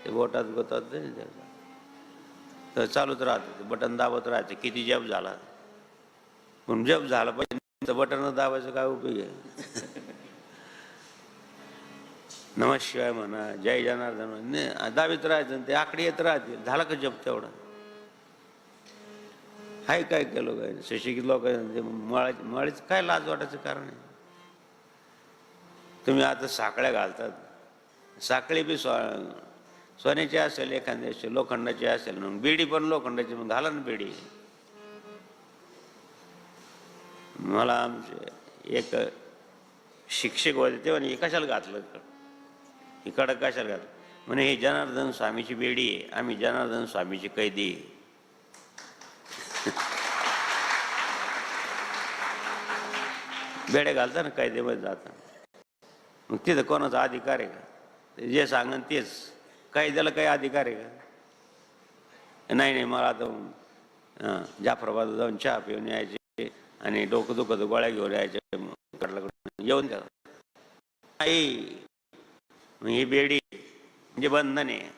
ते बोटात गोतात तर चालूच राहतं, ते बटन दाबत राहते. किती जप झाला, पण जप झाला पाहिजे, बटन दाबायचं काय उपयोग आहे. नमः शिवाय म्हणा, जय जनार्दन म्हणा, दाबीत राहायचं, ते आकडे येत राहते. झाला का जप तेवढा? हाय काय केलं काय सुशिक्षित लोक माळीच काय लाज वाटायचं कारण आहे. तुम्ही आता साखळ्या घालतात, साखळी बी सोन्याची असेल, एखाद्याची लोखंडाची असेल, मग बेडी पण लोखंडाची, मग घाला ना बेडी. मला आमचे एक शिक्षक होते, ते म्हणे कशाला घातलं इकडं, कशाला घातलं म्हणे, हे जनार्दन स्वामीची बेडी आहे, आम्ही जनार्दन स्वामीची कैदी. बेड्या घालता ना कैदेमध्ये जाता, मग तिथं कोणाचा अधिकार आहे का? जे सांगन तेच. कैद्याला काही अधिकार आहे का? नाही मला आता जाफराबाद जाऊन चहा पिऊन यायचे आणि डोकं दुखत गोळ्या घेऊन यायचे, येऊन द्या. नाही, ही बेडी म्हणजे बंधन आहे,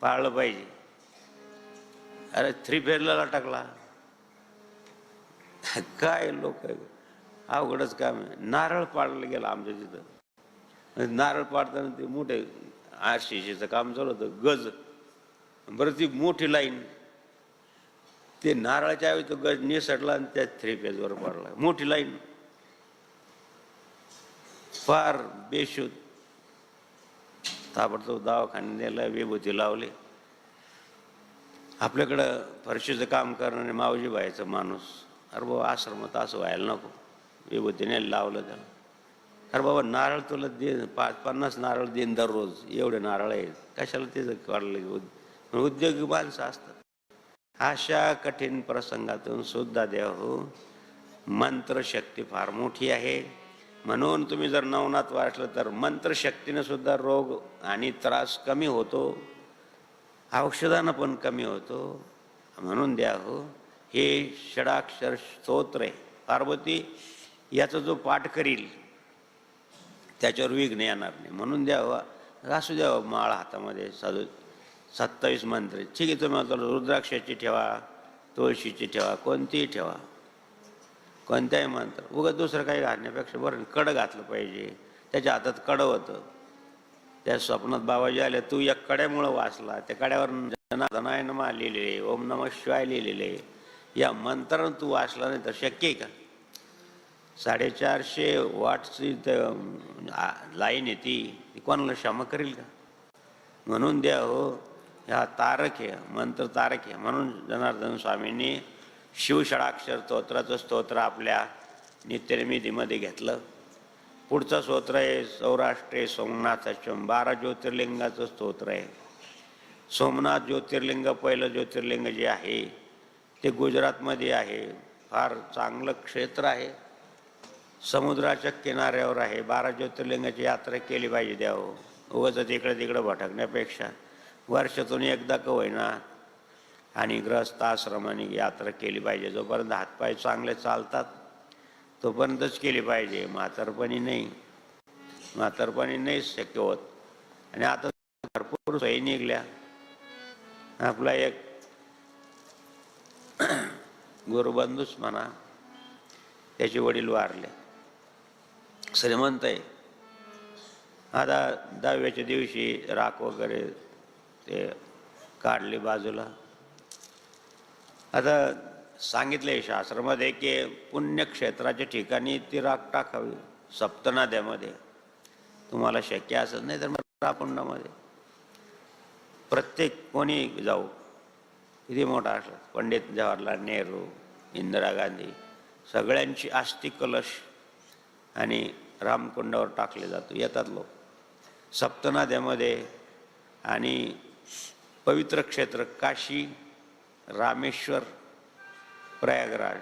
पाळलं पाहिजे. अरे 3 फेरला टाकला काय लोक, अवघडच काम आहे. नारळ पाडलं गेलं आमच्या तिथं. नारळ पाडताना ते मोठे RCCचं काम चालू होतं, गज. बरं ती मोठी लाईन, ते नारळाच्या ऐवजी तो गज निसटला आणि त्या 3 फेजवर पडला. मोठी लाईन, फार बेशुद्ध. ताबडतोब दवाखान्यात नेलं, विभूती लावली. आपल्याकडं फरशीचं काम करणारे मावजी व्हायचं माणूस, अरे बाबा आश्रमात असं व्हायला नको. विभूतीने लावलं त्याला. अरे बाबा नारळ तुला दे, 50 नारळ देईन दररोज, एवढे नारळ आहेत, कशाला त्याचं काढलं. उद्योगी माणसं असतात. अशा कठीण प्रसंगातून सुद्धा देव हो, मंत्रशक्ती फार मोठी आहे. म्हणून तुम्ही जर नवनाथ वाचलं तर मंत्रशक्तीने सुद्धा रोग आणि त्रास कमी होतो, औषधानं पण कमी होतो. म्हणून द्या हो, हे षडाक्षर स्तोत्र आहे. पार्वती याचा जो पाठ करील त्याच्यावर विघ्न येणार नाही. म्हणून द्यावा, असू द्यावं माळ हातामध्ये 27 मंत्र. ठीक आहे, तुम्ही आता रुद्राक्षाची ठेवा, तुळशीची ठेवा, कोणतीही ठेवा, कोणत्याही मंत्र. उगाच दुसरं काही घालण्यापेक्षा बरं कडं घातलं पाहिजे. त्याच्या हातात कडं होतं. त्या स्वप्नात बाबाजी आले, तू या कड्यामुळं वाचला, त्या कड्यावर जनार्दनाय नमः लिहिलेले, ओम नमः शिवाय लिहिलेले, या मंत्रानं तू वाचला नाही तर शक्य आहे का? 450 वॉटची लाईन आहे ती कोणाला क्षमा करेल का? म्हणून द्या हो, ह्या तारक आहे, मंत्र तारक आहे. म्हणून जनार्दन स्वामींनी शिवषडाक्षर स्तोत्राचं स्तोत्र आपल्या नित्यनिमितीमध्ये घेतलं. पुढचं स्तोत्र आहे सौराष्ट्रे सोमनाथाच्यम, 12 ज्योतिर्लिंगाचं स्तोत्र आहे. सोमनाथ ज्योतिर्लिंग पहिलं ज्योतिर्लिंग जे आहे ते गुजरातमध्ये आहे. फार चांगलं क्षेत्र आहे, समुद्राच्या किनाऱ्यावर आहे. 12 ज्योतिर्लिंगाची यात्रा केली पाहिजे द्यावं. उगाच इकडे तिकडे भटकण्यापेक्षा वर्षातून एकदा का होईना आणि ग्रहस्थ आश्रमाने यात्रा केली पाहिजे. जोपर्यंत हातपाय चांगले चालतात तोपर्यंतच केली पाहिजे. म्हातारपणी नाही शक्य होत. आणि आता भरपूर सोयी निघल्या. आपला एक गुरुबंधूच म्हणा, त्याचे वडील वारले, श्रीमंत आहे. आता 10व्याच्या दिवशी राख वगैरे ते काढली बाजूला. आता सांगितले शास्त्रामध्ये की पुण्यक्षेत्राच्या ठिकाणी ती राख टाकावी, सप्तनद्यामध्ये. तुम्हाला शक्य असत नाही तर मग कुंडामध्ये. प्रत्येक कोणी जाऊ, किती मोठा असला, पंडित जवाहरलाल नेहरू, इंदिरा गांधी, सगळ्यांची अस्थि कलश आणि रामकुंडावर टाकले जातो. येतात लोक सप्तनद्यामध्ये. आणि पवित्र क्षेत्र काशी, रामेश्वर, प्रयागराज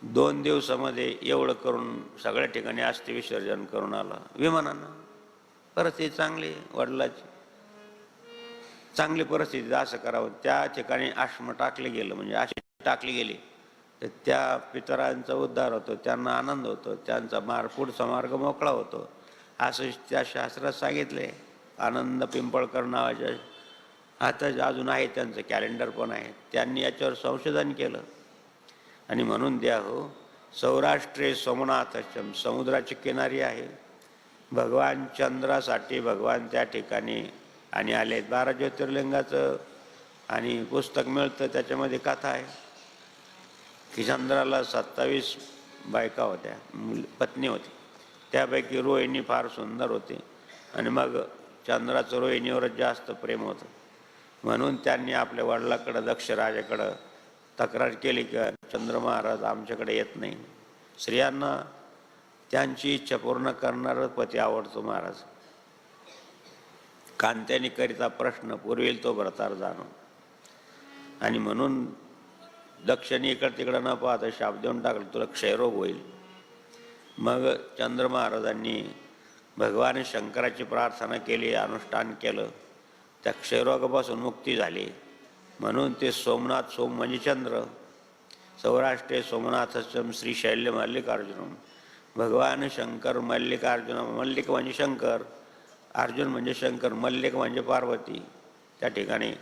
2 दिवसामध्ये एवढं करून सगळ्या ठिकाणी अस्थि विसर्जन करून आला विमानानं. परिस्थिती चांगली, वडिलाची चांगली परिस्थिती. असं करावं. त्या ठिकाणी आश्रम टाकले गेलं, म्हणजे अशी टाकली गेली तर त्या पितरांचा उद्धार होतो, त्यांना आनंद होतो, त्यांचा पुढचा मार्ग मोकळा होतो, असं त्या शास्त्रात सांगितले. आनंद पिंपळकर नावाचे आता अजून आहे, त्यांचं कॅलेंडर पण आहे. त्यांनी याच्यावर संशोधन केलं. आणि म्हणून द्या हो, सौराष्ट्रे सोमनाथाच्यम, समुद्राची किनारी आहे. भगवान चंद्रासाठी भगवान त्या ठिकाणी आणि आले. 12 ज्योतिर्लिंगाचं आणि पुस्तक मिळतं, त्याच्यामध्ये कथा आहे की चंद्राला 27 बायका होत्या, पत्नी होती. त्यापैकी रोहिणी फार सुंदर होती. आणि मग चंद्राचं रोहिणीवरच जास्त प्रेम होतं. म्हणून त्यांनी आपल्या वडिलाकडं, दक्ष राजाकडं तक्रार केली की चंद्र महाराज आमच्याकडे येत नाही. स्त्रियांना त्यांची इच्छा पूर्ण करणारा पती आवडतो महाराज. कांत्याने करिता प्रश्न पुरवेल तो भरतार जाणो. आणि म्हणून दक्षिणी इकडं तिकडं न पाहता शाप देऊन टाकलं, तुला क्षयरोग होईल. मग चंद्र महाराजांनी भगवान शंकराची प्रार्थना केली, अनुष्ठान केलं, त्या क्षयरोगापासून मुक्ती झाली. म्हणून ते सोमनाथ, सोम म्हणजे चंद्र, सौराष्ट्रे सोमनाथस्यम श्री शैल्य मल्लिकार्जुनम. भगवान शंकर मल्लिकार्जुन, मल्लिक म्हणजे शंकर, अर्जुन म्हणजे शंकर, मल्लिक म्हणजे पार्वती. त्या ठिकाणी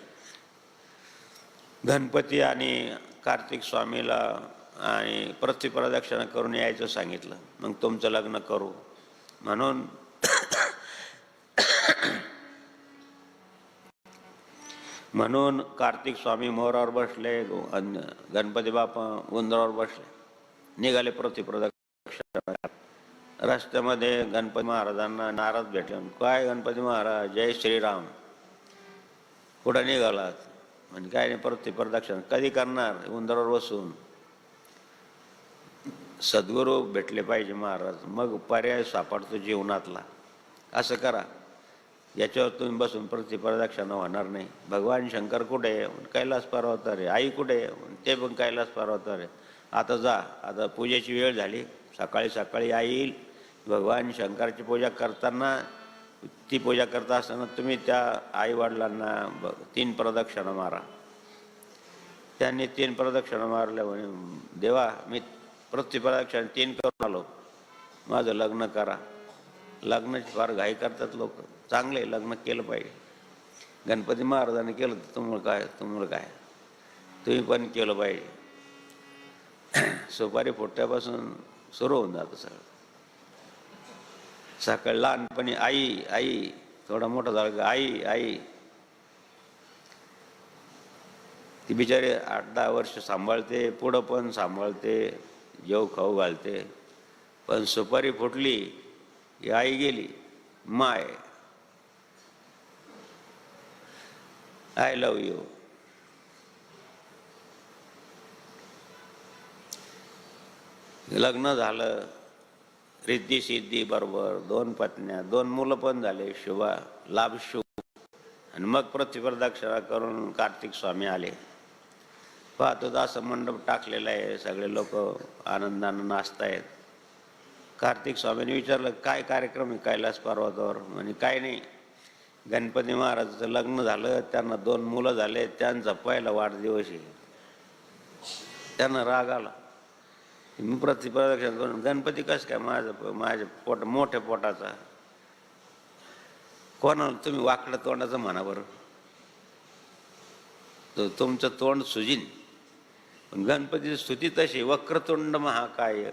गणपती आणि कार्तिक स्वामीला आणि पृथ्वी प्रदक्षिणा करून यायचं सांगितलं. मग तुमचं लग्न करू म्हणून म्हणून कार्तिक स्वामी मोरावर बसले, गणपती बाप्पा उंदरावर बसले, निघाले पृथ्वी प्रदक्षिणा. रस्त्यामध्ये गणपती महाराजांना नारद भेटले. काय गणपती महाराज, जय श्रीराम, कुठं निघालात? म्हणजे काय नाही, पृथ्वी प्रदक्षिणा. कधी करणार? उंदरावर बसून. सद्गुरू भेटले पाहिजे महाराज, मग पर्याय सापडतो जीवनातला. असं करा, याच्यावर तुम्ही बसून पृथ्वी प्रदक्षिणा होणार नाही. भगवान शंकर कुठे आहे? कैलास पर्वतावर आहे. आई कुठे आहे? ते पण कैलास पर्वतावर आहे. आता जा, आता पूजेची वेळ झाली, सकाळी सकाळी आई येईल. भगवान शंकराची पूजा करताना, ती पूजा करता असताना तुम्ही त्या आईवडिलांना 3 प्रदक्षिणा मारा. त्यांनी 3 प्रदक्षिणा मारल्या. म्हणे देवा, मी पृथ्वी प्रदक्षिणा 3 करून आलो, माझं लग्न करा. लग्नाची फार घाई करतात लोक. चांगले लग्न केलं पाहिजे. गणपती महाराजांनी केलं तर तुम्हाला काय तुम्ही पण केलं पाहिजे. सुपारी फुटल्यापासून सुरू होऊन जातं सगळं. सकाळी लहानपणी आई आई, थोडा मोठा झाला का आई आई. ती बिचारी 8-10 वर्ष सांभाळते, पुढं पण सांभाळते, जेव खाऊ घालते. पण सुपारी फुटली की आई गेली. माय, आय लव्ह यू. लग्न झालं, रिद्धी सिद्धी बरोबर, 2 पत्न्या, 2 मुलं पण झाले, शुभा लाभ शुभ. आणि मग प्रतिप्रदक्षिणा करून कार्तिक स्वामी आले. पाहतो तर असं मंडप टाकलेला आहे, सगळे लोक आनंदानं नाचतायत. कार्तिक स्वामींनी विचारलं, काय कार्यक्रम आहे कैलास पर्वतावर? म्हणे काय नाही, गणपती महाराजाचं लग्न झालं, त्यांना 2 मुलं झाले, त्यांचा पहिला वाढदिवस आहे. त्यांना राग आला. मी प्रतिप्रदक्षिणा करून, गणपती कसं काय माझ्या मोठ्या पोटाचा, कोणाला तुम्ही वाकडं तोंडाचं म्हणा बरं, तर तुमचं तोंड सुजीन. पण गणपतीची स्तुती तशी, वक्रतुंड महाकाय,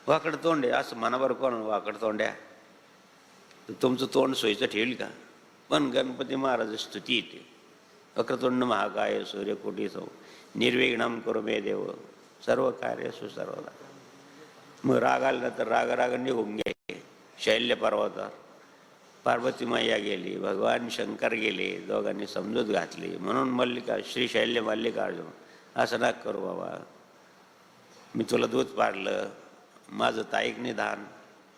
वाकडं तोंड आहे असं म्हणा बरं, कोण वाकडं तोंड्या, तर तुमचं तोंड सोयीचं ठेवील का? पण गणपती महाराज स्तुती येते, वक्रतुंड महाकाय सूर्यकोटी निर्विघ्नं कुरु मे देव सर्व कार्येषु सर्वदा. मग राग आला तर राग निघून गेले. शैल्य पर्वतावर पार्वती मैया गेली, भगवान शंकर गेले, दोघांनी समजूत घातली. म्हणून श्री शैल्य मल्लिकार्जुन, असं ना करू बाबा, मी तुला दूध पाडलं, माझं ताईक निधान,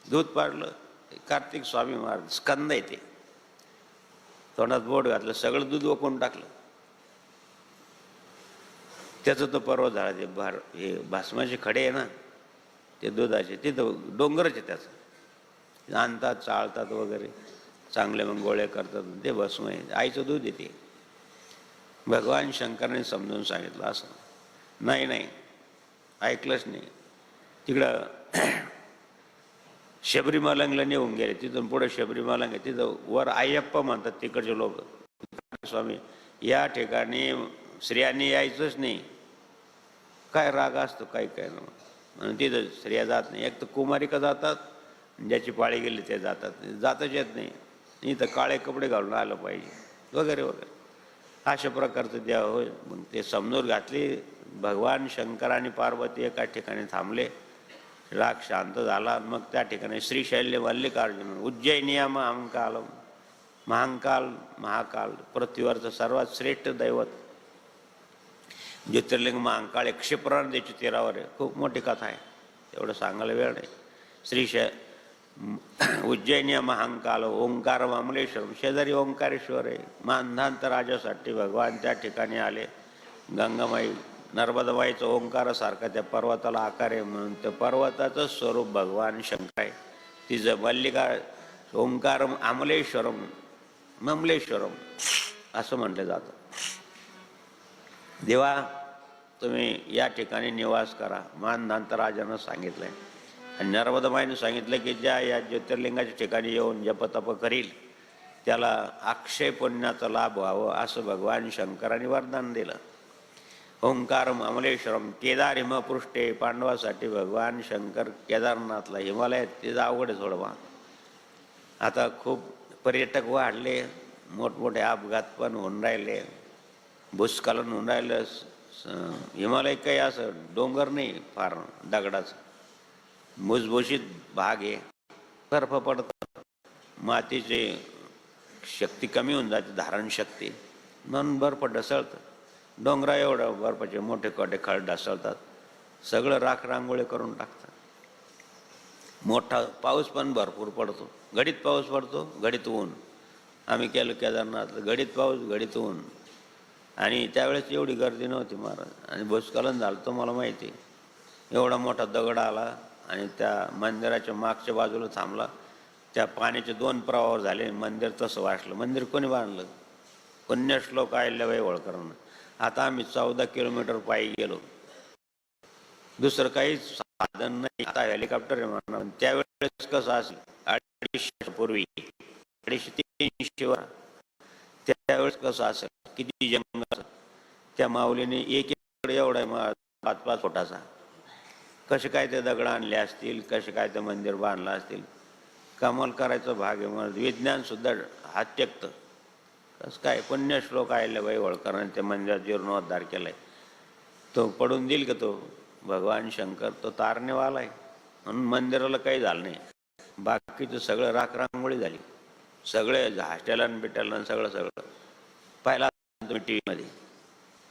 दूध पाडलं. कार्तिक स्वामी महाराज स्कंद येते, तोंडात बोट घातलं, सगळं दूध ओकून टाकलं. त्याचं तो पर्वत झाला, ते हे भस्माचे खडे आहे ना, ते दुधाचे, तिथं डोंगरच आहे त्याचं, आणतात चाळतात वगैरे, चांगले मग गोळे करतात, ते भस्म आहे, आईचं दूध येते. भगवान शंकराने समजून सांगितलं असं नाही, ऐकलंच नाही. तिकडं शबरीमलंगला नेऊन गेले, तिथून पुढे शबरीमलंग आहे, तिथं वर अय्यप्पा म्हणतात तिकडचे लोक. स्वामी, या ठिकाणी स्त्रियांनी यायचंच नाही. काय राग असतो काय म्हणून तिथं स्त्रिया जात नाही. एक तर कुमारिका जातात, ज्याची पाळी गेली ते जातच येत नाही. इथं काळे कपडे घालून आलं पाहिजे वगैरे वगैरे, अशा प्रकारचं द्या होय. मग ते समजून घातली. भगवान शंकर आणि पार्वती एका ठिकाणी थांबले, राग शांत झाला. मग त्या ठिकाणी श्रीशैल्य मल्लिकार्जुन, उज्जैनिया महाकाल पृथ्वीवरचं सर्वात श्रेष्ठ दैवत ज्योतिर्लिंग महाकाळ, क्षिप्रा नदीच्या तीरावर आहे. खूप मोठी कथा आहे, एवढं सांगायला वेळ नाही. उज्जैनिया महाकाल, ओंकार अमलेश्वरम, शेजारी ओंकारेश्वर आहे. मानधांत राजासाठी भगवान त्या ठिकाणी आले. गंगामाई नर्मदाबाईचं ओंकारासारखा त्या पर्वताला आकार आहे, म्हणून त्या पर्वताचं स्वरूप भगवान शंकर आहे. तिचं मल्लिका ओंकार ममलेश्वरम असं म्हटलं जातं. देवा, तुम्ही या ठिकाणी निवास करा, मानधांत राजानं सांगितलं आहे. आणि नर्मदाबाईनं सांगितलं की ज्या या ज्योतिर्लिंगाच्या ठिकाणी येऊन जपतप करील त्याला अक्षय पुण्याचा लाभ व्हावं, असं भगवान शंकरांनी वरदान दिलं. ओंकारम अमलेश्वरम केदार हिमपृष्ठे, पांडवासाठी भगवान शंकर केदारनाथला, हिमालयात, ते अवघड आहे थोडं. आता खूप पर्यटक वाढले, मोठमोठे अपघात पण होऊन राहिले, भूस्खलन होऊन राहिलं. हिमालय काही असं डोंगर नाही, फार दगडाचं भुसभुशीत भाग आहे, बर्फ पडतं, मातीची शक्ती कमी होऊन जाते, धारणशक्ती, म्हणून बर्फ ढसळतं. डोंगरा एवढं बर्फाचे मोठे कोठे खड ढसळतात, सगळं राख रांगोळी करून टाकतात. मोठा पाऊस पण भरपूर पडतो, घडीत पाऊस पडतो, घडीत ऊन. आम्ही केलं केदारनाथला, घडीत पाऊस घडीत ऊन. आणि त्यावेळेस एवढी गर्दी नव्हती महाराज. आणि भूस्खलन झालं तर मला माहिती, एवढा मोठा दगड आला आणि त्या मंदिराच्या मागच्या बाजूला थांबला. त्या पाण्याचे 2 प्रवाह झाले, मंदिर तसं वाचलं. मंदिर कोणी बांधलं? पुण्यश्लोक अहिल्याबाई होळकरांना. आता आम्ही 14 किलोमीटर पायी गेलो, दुसरं काहीच साधन नाही. आता हेलिकॉप्टर आहे म्हणा. त्यावेळेस कसं असेल, 250 पूर्वी, 250-300 त्यावेळेस कसं असेल, किती जंगल. त्या माऊलीने एक एवढा आहे 5-5 फुटाचा, कसे काय ते दगड आणले असतील, कसे काय ते मंदिर बांधलं असतील. कमाल करायचं भाग आहे. म्हणून विज्ञान सुद्धा हात टेकतं. कसं काय पुण्यश्लोक अहिल्याबाई होळकरांनी ते मंदिरात जीर्णोद्धार केलाय. तो पडून देईल का तो भगवान शंकर? तो तारणेवाला आहे, म्हणून मंदिराला काही झालं नाही. बाकीचं सगळं राखरांगोळी झाली, सगळे हॉस्टेलन बिटेलन सगळं पाहिला तुम्ही टी व्हीमध्ये,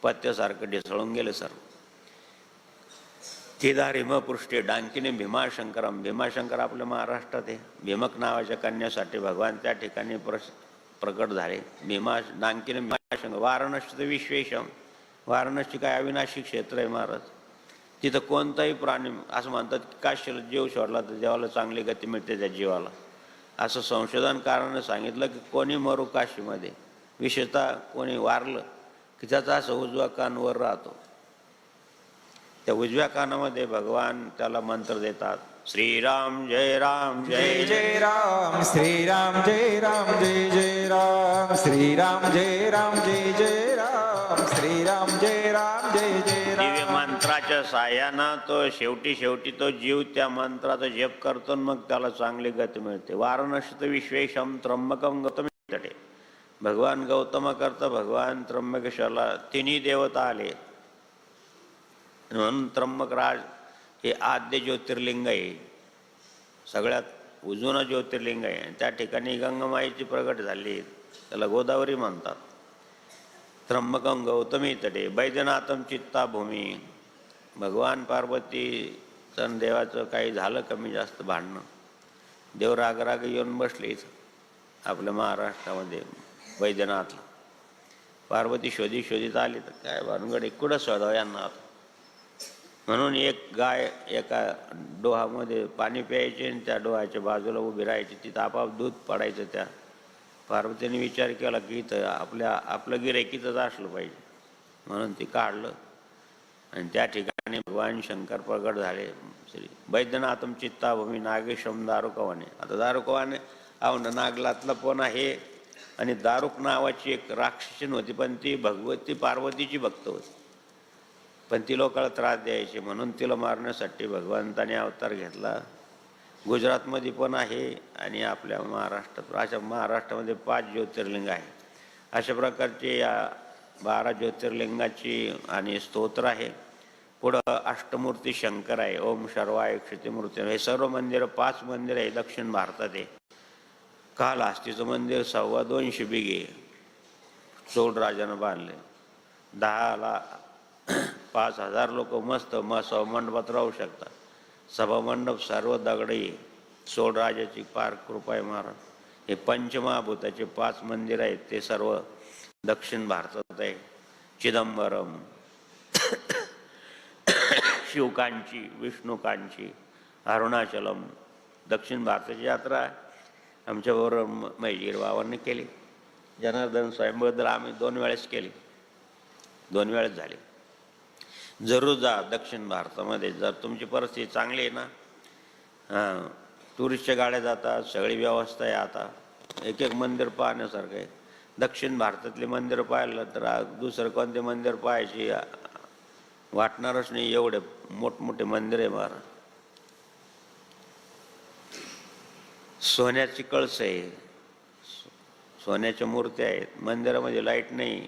पत्त्यासारखं ढेसळून गेले सर्व. तिधारी म पृष्ठे डांकिने भीमाशंकरम. भीमाशंकर आपल्या महाराष्ट्रात आहे. भीमक नावाच्या कन्यासाठी भगवान त्या ठिकाणी प्रकट झाले. डांकिने भीमाशंकर. वाराणसी विश्वेशम. वाराणसी काय अविनाशी क्षेत्र आहे महाराज. तिथं कोणताही प्राणी असं म्हणतात की काशीला जीव सोडला तर देवाला चांगली गती मिळते त्या जीवाला. असं संशोधनकारानं सांगितलं की कोणी मरू काशीमध्ये, विशेषतः कोणी वारलं की त्याचा असं उजवा कान वर राहतो. त्या उजव्या कानामध्ये भगवान त्याला मंत्र देतात, श्रीराम जय राम जय जय राम श्रीराम जय राम जय जय राम श्रीराम जय राम जय जय राम श्रीराम जय राम जय जय राम. दिव्य मंत्राच्या साह्यानं तो शेवटी तो जीव त्या मंत्राचा जप करतो, मग त्याला चांगली गती मिळते. वाराणसीत विश्वेशम त्र्यंबकम गौतम तटे. भगवान गौतम करता भगवान त्र्यंबकेश्वरला तिन्ही देवता आले म्हणून त्र्यंबकराज हे आद्य ज्योतिर्लिंग आहे, सगळ्यात उजून ज्योतिर्लिंग आहे. त्या ठिकाणी गंगामाईची प्रगट झाली, त्याला गोदावरी म्हणतात. त्र्यंबकम गौतमी तटे बैद्यनाथम चित्ता भूमी. भगवान पार्वतीचं देवाचं काही झालं कमी जास्त भांडणं, देव रागराग येऊन बसले इथं आपल्या महाराष्ट्रामध्ये बैद्यनाथला. पार्वती शोधित आली तर काय भानगड कुठं शोधावं यांना आता. म्हणून एक गाय एका डोहामध्ये पाणी प्यायचे आणि त्या डोहाच्या बाजूला उभी राहायची, तिथं आपाप दूध पडायचं. त्या पार्वतीने विचार केला की इथं आपलं गिऱ्हाईकीतच असलं पाहिजे, म्हणून ती काढलं आणि त्या ठिकाणी भगवान शंकर प्रगट झाले. श्री बैद्यनाथम चित्ताभूमी नागेशम दारुकवाने. आता दारुकवाने ना नागलातला पण आहे आणि दारुक नावाची एक राक्षसीन होती, पण ती भगवती पार्वतीची भक्त होती, पण ती लोकांना त्रास द्यायची. म्हणून तिला मारण्यासाठी भगवंताने अवतार घेतला. गुजरातमध्ये पण आहे आणि आपल्या महाराष्ट्रात. अशा महाराष्ट्रामध्ये 5 ज्योतिर्लिंग आहे. अशा प्रकारचे या 12 ज्योतिर्लिंगाची आणि स्तोत्र आहे. पुढं अष्टमूर्ती शंकर आहे, ओम शर्वाय क्षितिमूर्ती. हे सर्व मंदिरं 5 मंदिरं आहे दक्षिण भारतात आहे. कालहस्तीचं मंदिर 225 बिघे चोळ राजानं बांधले. 5,000 लोक मस्त सभामंडपात राहू शकतात. सभामंडप सर्व दगडी, चोळ राजाची फार कृपा आहे महाराज. हे पंचमहाभूताचे 5 मंदिर आहेत, ते सर्व दक्षिण भारतात आहे. चिदंबरम, शिवकांची, विष्णुकांची, अरुणाचलम. दक्षिण भारताची यात्रा आमच्याबरोबर मैजीर बाबांनी केली. जनार्दन स्वामीबद्दल आम्ही 2 वेळेस केली, 2 वेळेस झाली. जरूर जा दक्षिण भारतामध्ये. जर तुमची परिस्थिती चांगली आहे ना, टुरिस्टच्या गाड्या जातात, सगळी व्यवस्था आहे. आता एक मंदिर पाहण्यासारखं आहे. दक्षिण भारतातले मंदिर पाहिलं तर दुसरं कोणते मंदिर पाहायची वाटणारच नाही, एवढे मोठमोठे मंदिर आहे महाराज. सोन्याची कळस आहे, सोन्याच्या मूर्त्या आहेत. मंदिरामध्ये लाईट नाही,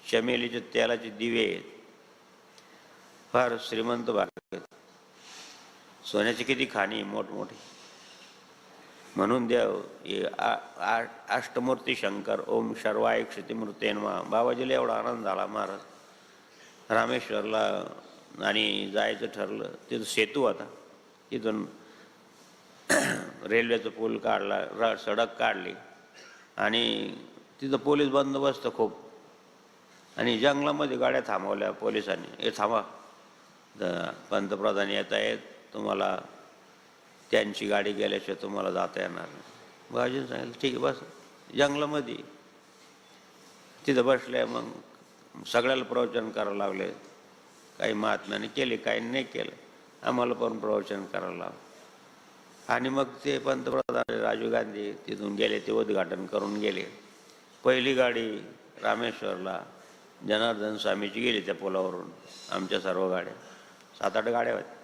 चमेलीचे तेलाचे दिवे आहेत. फार श्रीमंत भाग आहेत. सोन्याची किती खाणी मोठमोठी. म्हणून देव अष्टमूर्ती शंकर ओम शर्वाय क्षितिमूर्ती नमः. बाबाजीला एवढा आनंद झाला महाराज. रामेश्वरला आणि जायचं ठरलं, तिथं सेतू होता, तिथून रेल्वेचा पूल काढला, सडक काढली आणि तिथं पोलीस बंदोबस्त खूप. आणि जंगलामध्ये गाड्या थांबवल्या पोलिसांनी. हे थांबा, पंतप्रधान येत आहेत, तुम्हाला त्यांची गाडी गेल्याशिवाय तुम्हाला जाता येणार नाही. बाबाजीने सांगितलं ठीक आहे बस. जंगलामध्ये तिथं बसल्या, मग सगळ्याला प्रवचन करावं लागले. काही महात्म्याने केले, काही नाही केलं. आम्हाला पण प्रवचन करावं लागलं. आणि मग ते पंतप्रधान राजीव गांधी तिथून गेले, ते उद्घाटन करून गेले. पहिली गाडी रामेश्वरला जनार्दन स्वामीची गेली त्या पुलावरून. आमच्या सर्व गाड्या 7-8 गाड्या होत्या.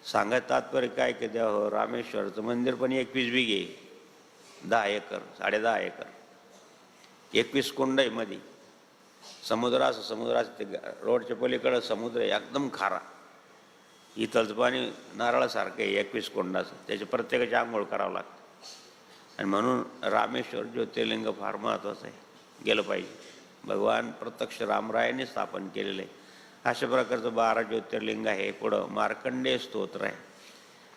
सांगायचं तात्पर्य काय की देव रामेश्वरचं मंदिर पण 21 बिघे, 10 एकर, 10.5 एकर, 21 कुंड आहे मध्ये. समुद्राचं ते रोडच्या पलीकडं समुद्र आहे, एकदम खारा. इथलचं पाणी नारळासारखं आहे 21 कुंडाचं. त्याचे प्रत्येकाची आंघोळ करावं लागतं. आणि म्हणून रामेश्वर ज्योतिर्लिंग फार महत्त्वाचं आहे, गेलं पाहिजे. भगवान प्रत्यक्ष रामरायाने स्थापन केलेलं आहे. अशा प्रकारचं 12 ज्योतिर्लिंग आहे. पुढं मार्कंडेय स्तोत्र आहे.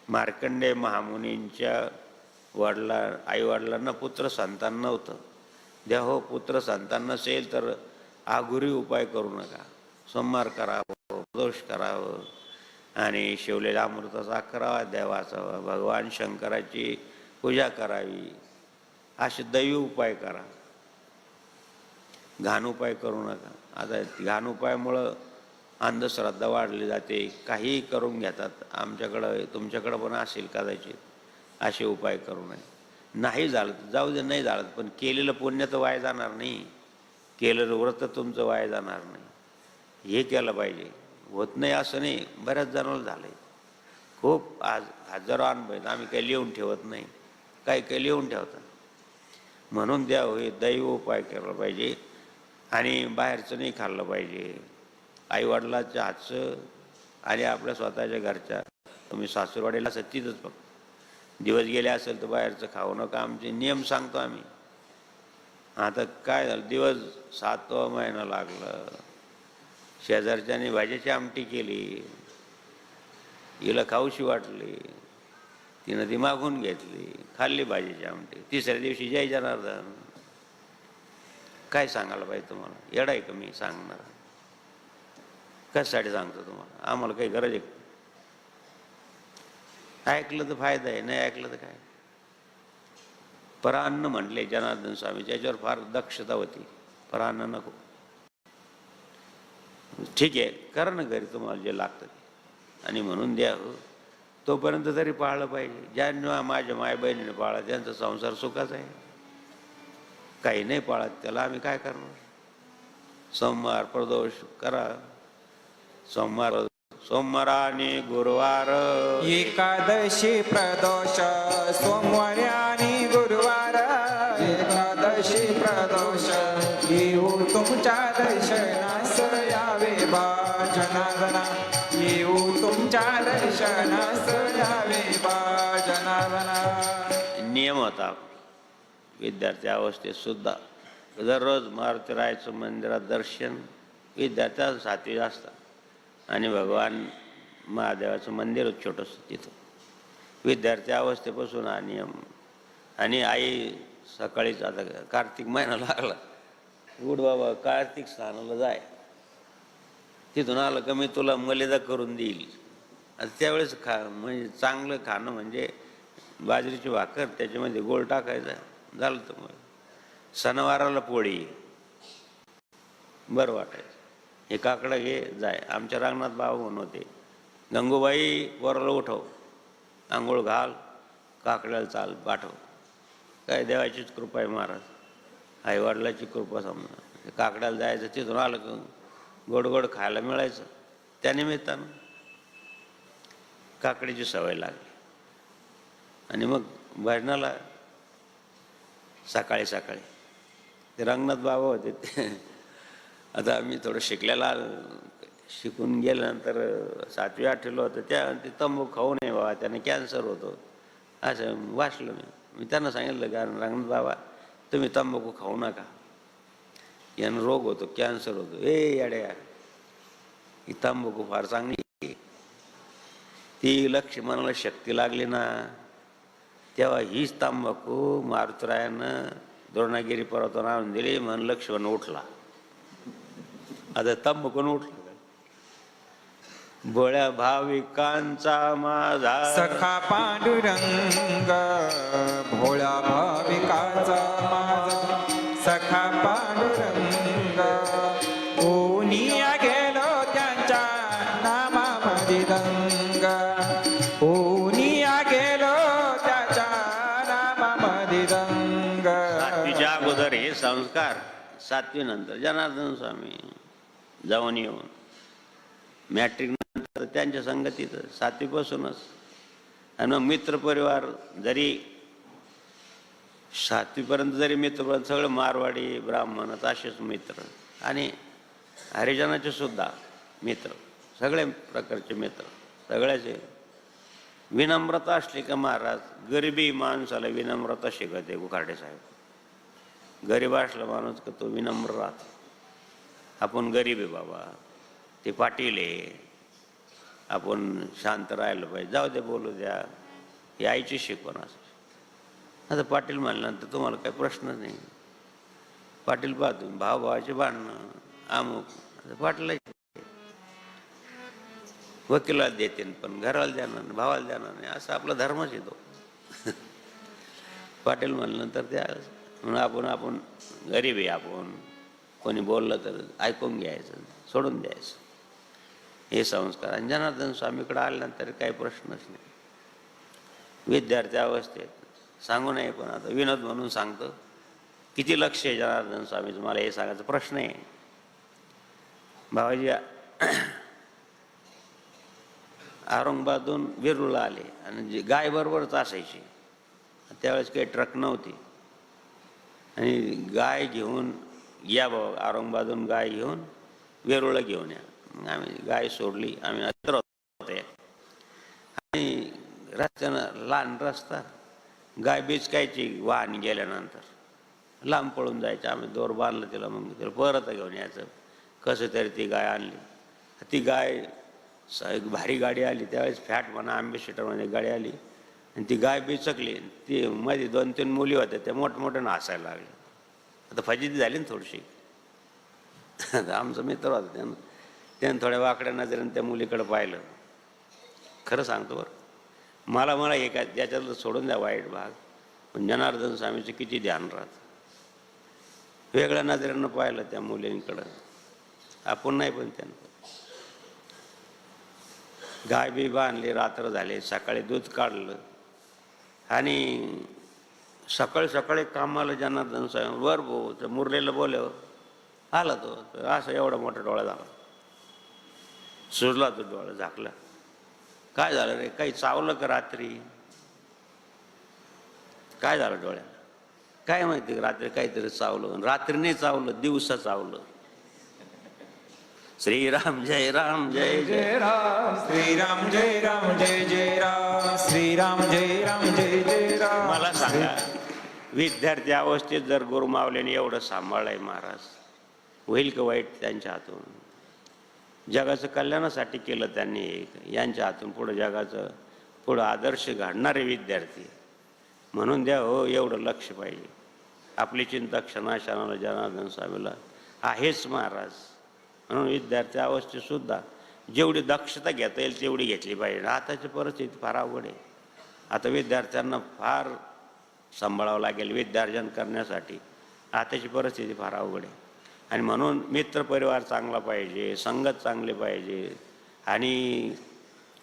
मार्कंडेय महामुनींच्या आईवडिलांना पुत्र संतान नव्हतं. द्या हो, पुत्र संतान नसेल तर आघुरी उपाय करू नका. सोमवार करावं, प्रदोष करावं आणि शिवलेल्या अमृताचा करावा, देवाचा भगवान शंकराची पूजा करावी. असे दैवी उपाय करा, घाण उपाय करू नका. आता घाण उपायामुळं अंधश्रद्धा वाढली जाते, काहीही करून घेतात. आमच्याकडं तुमच्याकडं पण असेल कदाचित. असे उपाय करू नये. नाही झालं तर जाऊ दे, नाही झालं पण केलेलं पुण्य तर वाया जाणार नाही, केलेलं व्रत तुमचं वाया जाणार नाही. हे केलं पाहिजे. होत नाही असं नाही, बऱ्याच जणांना झालं आहे. खूप आज हजारो अनुभव आहेत. आम्ही काही लिहून ठेवत नाही, काही लिहून ठेवतात. म्हणून द्या हे दैव उपाय केला पाहिजे आणि बाहेरचं नाही खाल्लं पाहिजे. आईवडिलाच्या हातचं आणि आपल्या स्वतःच्या घरच्या. तुम्ही सासूरवाडीला सच्चीतच फक्त दिवस गेले असेल तर बाहेरचं खाऊ नका. आमचे नियम सांगतो आम्ही. आता काय झालं, दिवस 7वा महिना लागला, शेजारच्याने भाज्याची आमटी केली, हिला खाऊशी वाटली, तिनं ती मागून घेतली, खाल्ली भाजीची आमटी. तिसऱ्या दिवशी जय जनार्दन. काय सांगायला पाहिजे तुम्हाला? येडा आहे का मी सांगणार? कशासाठी सांगतो तुम्हाला? आम्हाला काही गरज आहे? ऐकलं तर फायदा आहे, नाही ऐकलं तर काय. परान्न म्हटले जनार्दन स्वामी, त्याच्यावर फार दक्षता होती. परान्न नको. ठीक आहे, करा ना घरी तुम्हाला जे लागतं ते. आणि म्हणून द्या हो, तोपर्यंत तरी पाळलं पाहिजे. ज्यांना माझ्या माय बहिणीने पाळा त्यांचा संसार सुखाचा आहे. काही नाही पाळत त्याला आम्ही काय करणार? सोमवार प्रदोष करा. सोमवार आणि गुरुवार, एकादशी प्रदोष, सोमवार आणि गुरुवार. एकादशी प्रदोष येऊ तुमच्या दर्शनास यावे बा जनार्दना. येऊ तुमच्या दर्शनास यावे बा जनार्दना. नियम होता विद्यार्थी अवस्थेत सुद्धा. दररोज मारुतीरायाचं मंदिरात दर्शन विद्यार्थ्या 7वी असतात आणि भगवान महादेवाचं मंदिर छोटंसं तिथं. विद्यार्थी अवस्थेपासून हा नियम. आणि आई सकाळीच, आता कार्तिक महिना लागला, उठ बाबा कार्तिक स्नानाला जाय, तिथून आलं का मी तुला मलिदा करून देईल. आता त्यावेळेस म्हणजे चांगलं खाणं म्हणजे बाजरीची भाकर, त्याच्यामध्ये गोळ टाकायचा, झालं. तर मग सणवाराला पोळी, बरं वाटायचं. हे काकडं घे जाय. आमच्या रांगणात बाबा म्हणून होते, गंगूबाई पोराला उठव, आंघोळ घाल, काकड्याला चाल, पाठव. काय देवाचीच कृपा आहे महाराज, आईवडिलाची कृपा समजा. काकड्याला जायचं, तिथून आलं का गोड गोड खायला मिळायचं. त्यानिमित्तानं काकडीची सवय लागली. आणि मग भजनाला सकाळी सकाळी ते रंगनाथ बाबा होते ते. आता आम्ही थोडं शिकून गेल्यानंतर 7वी 8वीला होतं. ते तंबाखू खाऊ नये बाबा, त्याने कॅन्सर होतो असं वाचलं मी. त्यांना सांगितलं का रंगनाथ बाबा तुम्ही तंबाखू खाऊ नका, यानं रोग होतो, कॅन्सर होतो. येड्या, ही तंबाखू फार चांगली. ती लक्ष्मणाला शक्ती लागली ना, तेव्हा हीच तंबाखू मारुतीरायानं द्रोणागिरी पर्वतावर आणून दिली. म्हणून लक्ष्मण उठला. आता तंबाखून उठला. भोळ्या भाविकांचा माझा सखा पांडुरंग, भोळ्या भाविकाचा माझा सखा पांडुरंग. ओनिया गेलो त्यांच्या नामामध्ये दंग, ओनिया गेलो त्याच्या नामामध्ये दंग. 7वीच्या अगोदर हे संस्कार, 7वी नंतर जनार्दन स्वामी जाऊन येऊन मॅट्रिक नंतर त्यांच्या संगतीत 7वीपासूनच. आणि मग मित्रपरिवार जरी 7वीपर्यंत जरी मित्रपरिवार सगळं मारवाडी ब्राह्मण असेच मित्र, आणि हरिजनाचे सुद्धा मित्र, सगळे प्रकारचे मित्र, सगळ्याचे. विनम्रता असली का महाराज, गरिबी माणसाला विनम्रता शिकवते गुखार्डे साहेब. गरीब असला माणूस का तो विनम्र राहतो. आपण गरीब आहे बाबा, ते पाटील आहे, आपण शांत राहिलं पाहिजे, जाऊ दे बोलू द्या, ही आईची शिकवण असं. आता पाटील म्हणल्यानंतर तुम्हाला काही प्रश्न नाही. पाटील पाहतो भावाचे भांडणं अमुक, आता पाटलाचे वकिलाला देतील पण घराला देणार नाही, भावाला देणार नाही, असं आपला धर्मच येतो. पाटील म्हणल्यानंतर त्या म्हणून आपण गरीब आहे, आपण कोणी बोललं तर ऐकून घ्यायचं, सोडून द्यायचं, हे संस्कार. आणि जनार्दन स्वामीकडे आल्यानंतर काही प्रश्नच नाही. विद्यार्थी अवस्थेत सांगू नये, पण आता विनोद म्हणून सांगतो, किती लक्ष आहे जनार्दन स्वामीचं मला हे सांगायचा प्रश्न आहे. भावाजी औरंगाबादहून वेरूळला आले आणि गाय बरोबरच असायची. त्यावेळेस काही ट्रक नव्हती आणि गाय घेऊन या बाबा, औरंगाबादहून गाय घेऊन वेरूळला घेऊन या. मग आम्ही गाय सोडली, आम्ही होते आणि रस्त्यानं लहान रस्ता, गाय बिचकायची वाहन गेल्यानंतर, लांब पळून जायचं. आम्ही दोर बांधलं तिला, मग तिला परत घेऊन यायचं. कसं तरी ती गाय आणली. ती गाय एक भारी गाडी आली त्यावेळेस, फॅट म्हणा अँबेसिडरमध्ये गाडी आली आणि ती गाय बिचकली. ती मध्ये 2-3 मुली होत्या, त्या मोठमोठ्यानं हसायला लागल्या. आता फजिती झाली ना थोडीशी. आमचा मित्र होता, त्यानं थोड्या वाकड्या नजरेनं त्या मुलीकडे पाहिलं. खरं सांगतो बरं, मला हे काय त्याच्यातलं सोडून द्या वाईट भाग, पण जनार्दन स्वामीचं किती ध्यान राहतं. वेगळ्या नजरेनं पाहिलं त्या मुलींकडं, आपण नाही पण त्यानं. गाय बी बांधली, रात्र झाले, सकाळी दूध काढलं आणि सकाळी सकाळी कामाला जनार्दन स्वामी वर भाऊ मुरलेलं बोलव आला. तो असं एवढा मोठा डोळा झाला, सुजला तो डोळा, झाकला. काय झालं रे, काही चावलं का रात्री? काय झालं डोळ्याला? काय माहिती, रात्री काहीतरी चावलं. रात्री नाही चावलं, दिवसा चावलं. श्रीराम जय राम जय जय राम, श्रीराम जय राम जय जय राम, श्रीराम जय राम जय जय राम. मला सांगा, विद्यार्थी अवस्थेत जर गुरुमावल्याने एवढं सांभाळलंय महाराज, होईल का वाईट त्यांच्या हातून? जगाचं कल्याणासाठी केलं त्यांनी, यांच्या हातून पुढं जगाचं पुढं आदर्श घडणारे विद्यार्थी म्हणून द्या हो, एवढं लक्ष पाहिजे. आपली चिंता क्षणाक्षणाला जनार्दन स्वामीला आहेच महाराज. म्हणून विद्यार्थी अवस्थेतसुद्धा जेवढी दक्षता घेता येईल तेवढी घेतली पाहिजे. आताची परिस्थिती फार अवघड आहे. आता विद्यार्थ्यांना फार सांभाळावं लागेल विद्यार्जन करण्यासाठी. आताची परिस्थिती फार अवघड आहे आणि म्हणून मित्रपरिवार चांगला पाहिजे, संगत चांगले पाहिजे आणि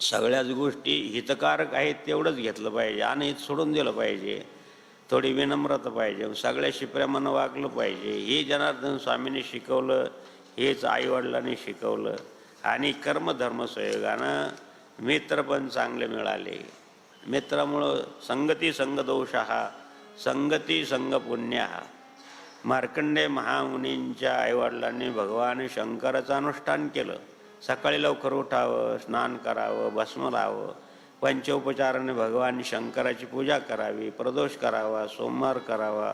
सगळ्याच गोष्टी हितकारक आहेत तेवढंच घेतलं पाहिजे. आणि सोडून दिलं पाहिजे. थोडी विनम्रता पाहिजे, सगळ्याशी प्रेमानं वागलं पाहिजे. हे जनार्दन स्वामींनी शिकवलं, हेच आईवडिलांनी शिकवलं आणि कर्मधर्म संयोगानं मित्र पण चांगले मिळाले. मित्रामुळं संगती संगदोष हा, संगती संग पुण्य हा. मार्कंडेय महामुनींच्या आईवडिलांनी भगवान शंकराचं अनुष्ठान केलं. सकाळी लवकर उठावं, स्नान करावं, भस्म लावावं, पंचोपचाराने भगवान शंकराची पूजा करावी, प्रदोष करावा, सोमवार करावा.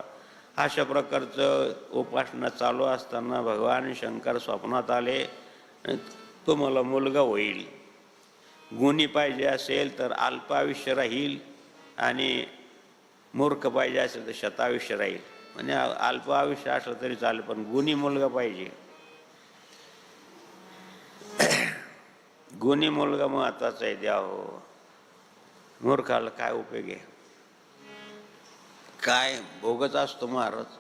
अशा प्रकारचं उपासना चालू असताना भगवान शंकर स्वप्नात आले, तुम्हाला मुलगा होईल. गुणी पाहिजे असेल तर अल्पायुष्य राहील आणि मूर्ख पाहिजे असेल तर शतायुष्य राहील. म्हणजे अल्प आयुष्य असलं तरी चालेल, पण गुणी मुलगा पाहिजे. गुणी मुलगा महत्वाचा आहे. द्या हो, मूर्खाला काय उपयोग आहे? काय भोगच असतो महाराज.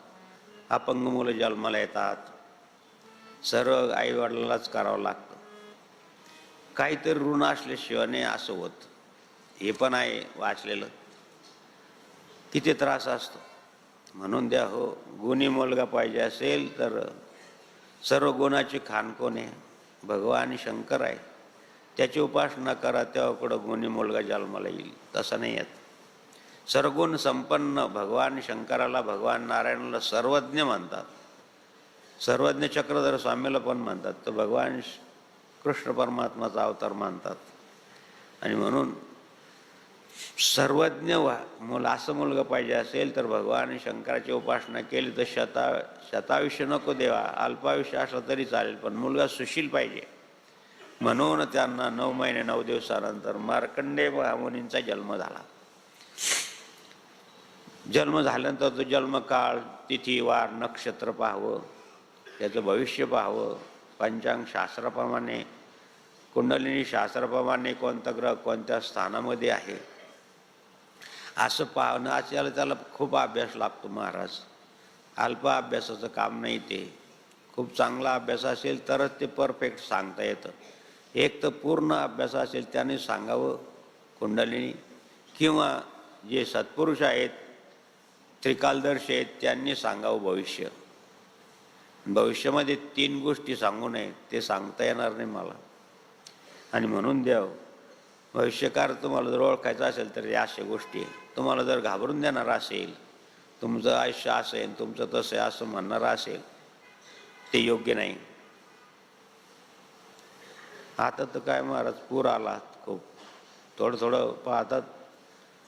अपंग मुलं जन्माला येतात, सर्व आईवडिलांनाच करावं लागतं. काहीतरी ऋण असल्याशिवाय नाही असं होत. हे पण आहे वाचलेलं, किती त्रास असतो. म्हणून द्या हो, गुणी मुलगा पाहिजे असेल तर सर्व गुणाची खान कोण आहे? भगवान शंकर आहे. त्याची उपासना करा, तेव्हा कुठं गुणी मुलगा जन्माला येईल. तसं नाही येत. सर्वगुण संपन्न भगवान शंकराला, भगवान नारायणाला सर्वज्ञ म्हणतात. सर्वज्ञ चक्रधर स्वामीला पण म्हणतात. तर भगवान कृष्ण परमात्माचा अवतार मानतात. आणि म्हणून सर्वज्ञ असं मुलगा पाहिजे असेल तर भगवान शंकराची उपासना केली तर शतायुष्य नको देवा, अल्पायुष्य असलं तरी चालेल, पण मुलगा सुशील पाहिजे. म्हणून त्यांना 9 महिने 9 दिवसानंतर मार्कंडेय मुनींचा जन्म झाला. जन्म झाल्यानंतर तो जन्मकाळ, तिथी, वार, नक्षत्र पाहावं, त्याचं भविष्य पाहावं, पंचांग शास्त्राप्रमाणे, कुंडलिनी शास्त्राप्रमाणे कोणता ग्रह कोणत्या स्थानामध्ये आहे असं पाहणं. असायला त्याला खूप अभ्यास लागतो महाराज. अल्प अभ्यासाचं काम नाही ते. खूप चांगला अभ्यास असेल तरच ते परफेक्ट सांगता येतं. एक तर पूर्ण अभ्यास असेल त्याने सांगावं कुंडलिनी, किंवा जे सत्पुरुष आहेत, त्रिकालदर्शी आहेत, त्यांनी सांगावं भविष्य. भविष्यामध्ये 3 गोष्टी सांगू नये, ते सांगता येणार नाही मला. आणि म्हणून देव भविष्यकार तुम्हाला जर ओळखायचं असेल तर या अशा गोष्टी आहे. तुम्हाला जर घाबरून देणार असेल, तुमचं आयुष्य असेल, तुमचं तसं आहे असं म्हणणारं असेल, ते योग्य नाही. आता तर काय महाराज, पूर आला खूप. थोडं थोडं पाहतात,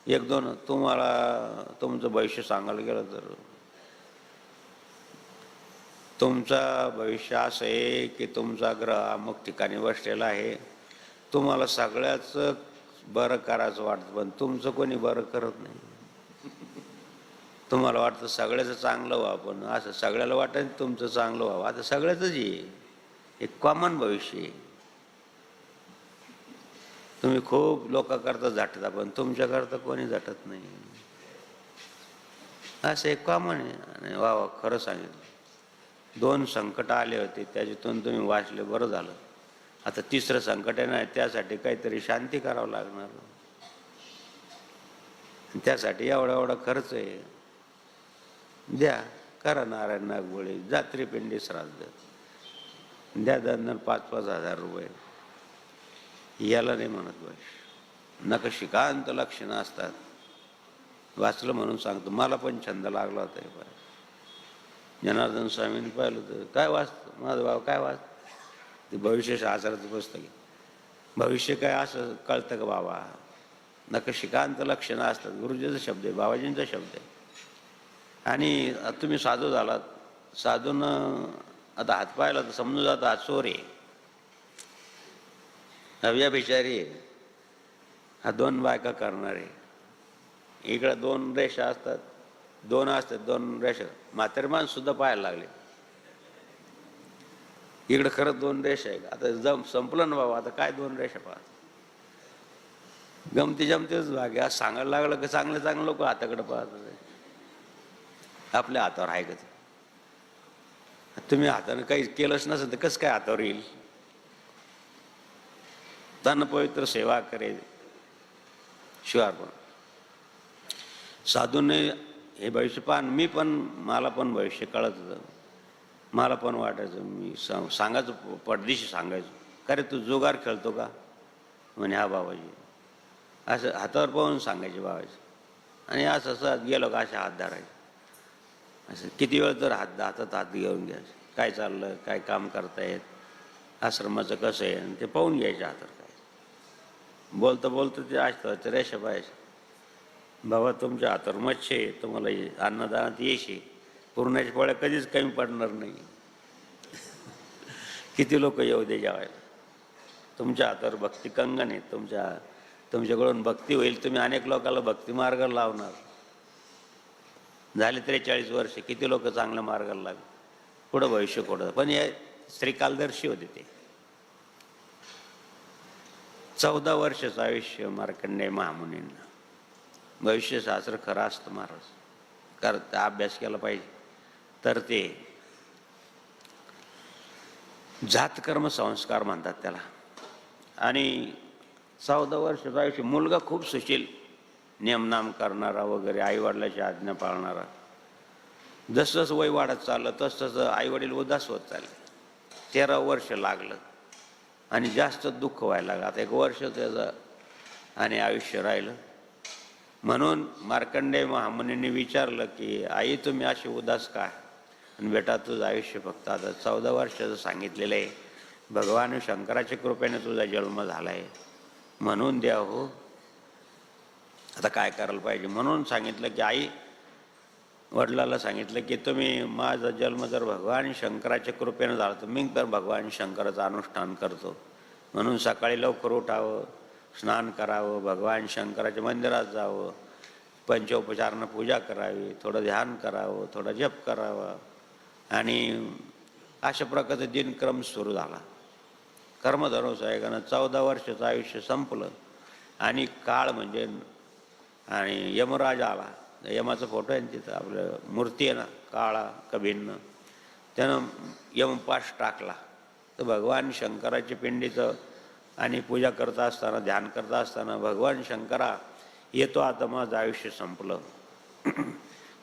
1-2 तुम्हाला तुमचं भविष्य सांगायला गेलं तर तुमचं भविष्य असं आहे की तुमचा ग्रह अमुक ठिकाणी बसलेला आहे, तुम्हाला सगळ्याच बरं करायचं वाटतं, पण तुमचं कोणी बरं करत नाही. तुम्हाला वाटतं सगळ्याचं चांगलं व्हावं, पण असं सगळ्याला वाटतं तुमचं चांगलं व्हावं. आता सगळ्याचंच आहे, एक कॉमन भविष्य आहे. तुम्ही खूप लोकांकरता झटता, पण तुमच्याकरता कोणी झटत नाही. असं एक कॉमन आहे. आणि वा खरं सांगितलं. 2 संकट आले होते, त्याच्यातून तुम्ही वाचले, बरं झालं. आता 3रं संकट आहे ना, त्यासाठी काहीतरी शांती करावं लागणार. त्यासाठी एवढा खर्च आहे. द्या, करा नारायण नागबोळे, जात्री पिंडी श्राद्ध द्या, दंडन 5-5 हजार रुपये. याला नाही म्हणत बाई. नखशिकांत लक्षणं असतात. वाचलं म्हणून सांगतो, मला पण छंद लागला होता. जनार्दन स्वामींनी पाहिलं तर, काय वाचतं माझं बाबा, काय वाचतं? ते भविष्य शास्त्राचं पुस्तक आहे. भविष्य काय असं कळतं का बाबा? नखशिकांत लक्षणं असतात. गुरुजीचा शब्द आहे, बाबाजींचा शब्द आहे. आणि तुम्ही साधू झालात, साधून आता हात पाहिला तर समजून जातं हा चोर आहे, नव्या बिचारी आहे, हा 2 बायका करणार आहे. इकडं 2 रेषा असतात, 2 असतात, 2 रेषा. म्हातारे माणसं सुद्धा पाहायला लागले, इकडं खरंच 2 रेषा आहे. आता संपलं ना बाबा, आता काय 2 रेषा पाहत. गमती जमतेच भाग आहे. सांगायला लागलं की चांगले चांगले लोक हाताकडे पाहतात. आपल्या हातावर आहे का ते? तुम्ही हाताने काही केलंच नसेल तर कसं काय हातावर येईल? तन पवित्र सेवा करे शिवार्पण. साधूने हे भविष्य पाहन, मला पण भविष्य कळत होतं. मला पण वाटायचं, मी सांगायचं, पडदिशी सांगायचं, का रे तू जुगार खेळतो का? म्हणे हा बाबाजी. असं हातावर पाहून सांगायचे बाबाजी. आणि असं गेलो का अशा हात धरायचे. असं किती वेळ तर हातात हात घेऊन घ्यायचं, काय चाललं, काय काम करतायत, आश्रमाचं कसं आहे, आणि ते पाहून घ्यायचे हातात. काय बोलतं बोलतं ते असतं रेषा पाहायचं. बाबा तुमच्या हातावर मच्छी आहे, तुम्हाला अन्नदानात येशी, पुरणाच्या पोळ्या कधीच कमी पडणार नाही. किती लोक येऊ दे जेवायला, तुमच्या हातावर भक्ती कंगन आहे. तुमच्याकडून भक्ती होईल, तुम्ही अनेक लोकांना भक्ती मार्गाला लावणार. झाले 43 वर्ष, किती लोक चांगल्या मार्गाला लागले. पुढं भविष्य कुठं. पण हे श्रीकालदर्शी होते. ते 14 वर्षाचं आयुष्य मार्कंडेय महामुनींना. भविष्यशास्त्र खरं असतं महाराज, कारण अभ्यास केला पाहिजे. तर ते जातकर्म संस्कार म्हणतात त्याला. आणि 14 वर्षाचं आयुष्य. मुलगा खूप सुशील, नियमनाम करणारा वगैरे, आईवडिलाची आज्ञा पाळणारा. जसं जसं वय वाढत चाललं तसं आईवडील उदास होत चालले. 13 वर्ष लागलं आणि जास्त दुःख व्हायला लागलं. आता 1 वर्ष त्याचं आणि आयुष्य राहिलं. म्हणून मार्कंडेय महामुनींनी विचारलं की आई तुम्ही अशी उदास काय? आणि बेटा तुझं आयुष्य फक्त आता 14 वर्षाचं सांगितलेलं आहे. भगवान शंकराच्या कृपेने तुझा जन्म झाला आहे, म्हणून द्या हो, आता काय करायला पाहिजे? म्हणून सांगितलं की आई वडिलाला सांगितलं की तुम्ही, माझा जन्म जर भगवान शंकराच्या कृपेने झाला तर मी तर भगवान शंकराचं अनुष्ठान करतो. म्हणून सकाळी लवकर उठावं, स्नान करावं, भगवान शंकराच्या मंदिरात जावं, पंचोपचारानं पूजा करावी, थोडं ध्यान करावं, थोडा जप करावा आणि अशा प्रकारचा दिनक्रम सुरू झाला. कर्मधर्म साहेबांना 14 वर्षाचं आयुष्य संपलं आणि काळ म्हणजे आणि यमराज आला. यमाचा फोटो आहे ना तिथं, आपलं मूर्ती आहे ना काळा कभिन्न, त्यानं यमपाश टाकला. तर भगवान शंकराच्या पिंडीचं आणि पूजा करत असताना, ध्यान करत असताना भगवान शंकरा येतो, आता माझं आयुष्य संपलं.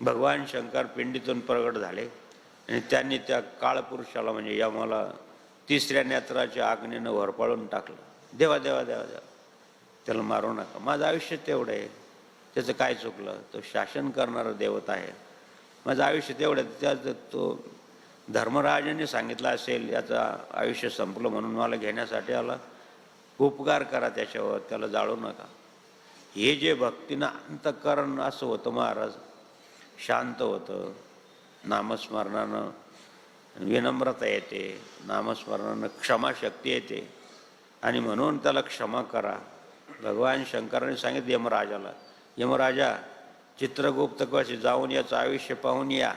भगवान शंकर पिंडीतून प्रगट झाले आणि त्यांनी त्या काळपुरुषाला म्हणजे यमाला 3ऱ्या नेत्राच्या आग्नेनं वरपाळून टाकलं. देवा देवा देवा देवा, त्याला मारू नका, माझं आयुष्य तेवढं आहे, त्याचं काय चुकलं, तो शासन करणारा देवता आहे, माझं आयुष्य तेवढं आहे. त्याचं तो धर्मराजाने सांगितलं असेल याचं आयुष्य संपलं म्हणून मला घेण्यासाठी आला, उपकार करा त्याच्यावर, त्याला जाळू नका. हे जे भक्तीनं अंतःकरण असं होतं महाराज, शांत होतं, नामस्मरणानं विनम्रता येते, नामस्मरणानं क्षमाशक्ती येते आणि म्हणून त्याला क्षमा करा. भगवान शंकराने सांगितलं यमराजाला, यमराजा चित्रगुप्तकाशी जाऊन याचं आयुष्य पाहून या.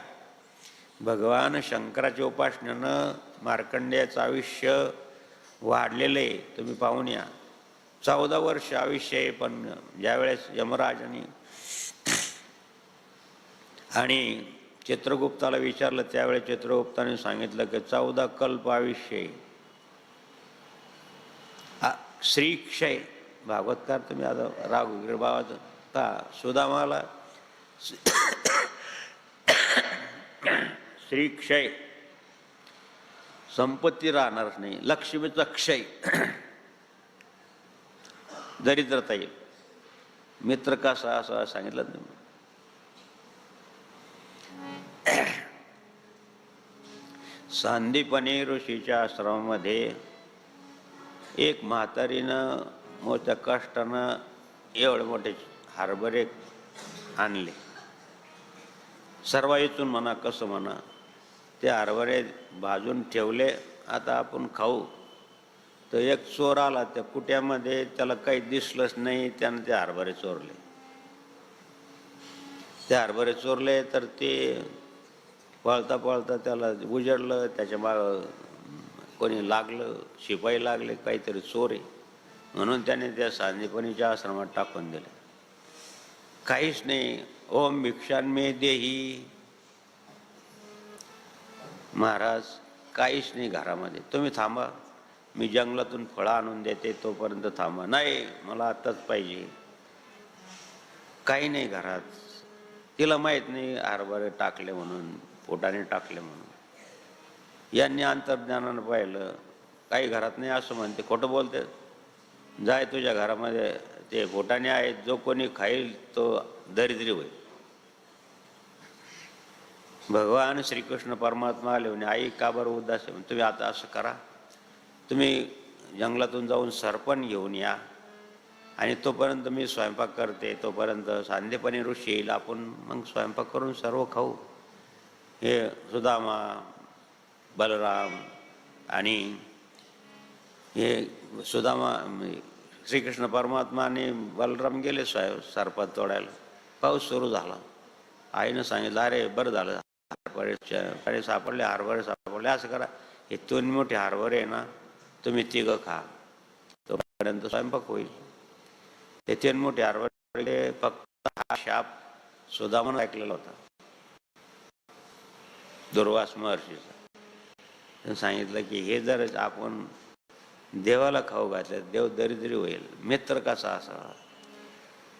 भगवान शंकराच्या उपासनेनं मार्कंडेयाचं आयुष्य वाढलेलं आहे, तुम्ही पाहून या. 14 वर्ष आयुष्य आहे, पण ज्यावेळेस यमराजाने आणि चित्रगुप्ताला विचारलं त्यावेळेस चित्रगुप्ताने सांगितलं की 14 कल्प आयुष्य आहे. श्रीक्षय भागवतकार तुम्ही आता राघुवीर बाबाचं का सुदामाला श्रीक्षय, संपत्ती राहणारच नाही, लक्ष्मीचा क्षय, दरिद्रता येईल. मित्र कसा असं सांगितलं तुम्ही. सांदीपनी ऋषीच्या आश्रमामध्ये एक म्हातारीनं मोठ्या कष्टानं एवढे मोठे हरभरे आणले. सर्व इथून म्हणा कसं म्हणा, ते हरभरे भाजून ठेवले, आता आपण खाऊ. तर एक चोर आला त्या कुट्यामध्ये, त्याला काही दिसलंच नाही, त्यानं ते हरभरे चोरले. ते हरभरे चोरले तर ते पळता पळता त्याला उजडलं, त्याच्या मागं कोणी लागलं, शिपाई लागले, काहीतरी चोर आहे म्हणून त्याने त्या सांदीपनीच्या आश्रमात टाकून दिले. काहीच नाही. ओम भिक्षान मे देही, महाराज काहीच नाही घरामध्ये, तुम्ही थांबा, मी जंगलातून फळं आणून देते, तोपर्यंत थांबा. नाही, मला आत्ताच पाहिजे. काही नाही घरात. तिला माहीत नाही हरभरे टाकले म्हणून, पोटाने टाकले म्हणून. यांनी अंतर्ज्ञानानं पाहिलं, काही घरात नाही असं म्हणते, खोटं बोलते. जाय तुझ्या घरामध्ये ते पोटाने आहेत, जो कोणी खाईल तो दरिद्री होईल. भगवान श्रीकृष्ण परमात्मा आले म्हणे, आई का बरं उदास आहे? तुम्ही आता असं करा, तुम्ही जंगलातून जाऊन सरपण घेऊन या आणि तोपर्यंत मी स्वयंपाक करते, तोपर्यंत सांदीपनी ऋषी येईल, आपण मग स्वयंपाक करून सर्व खाऊ. हे सुदामा, बलराम आणि हे सुदामा, श्रीकृष्ण परमात्मा आणि बलराम गेले सरपत तोडायला. पाऊस सुरू झाला. आईनं सांगितलं, अरे बरं झालं, हरभरे सापडले, हरभरे सापडले. असं करा, हे 2 मोठे हरभरे आहे ना, तुम्ही 3 खा, तोपर्यंत स्वयंपाक होईल. ते 3 मोठे हरभरे, फक्त हा शाप सुदामानं ऐकलेला होता, दुर्वास महर्षीचा. सांगितलं की हे जर आपण देवाला खाऊ घातलं, देव दरिद्री होईल. मित्र कसा असावा?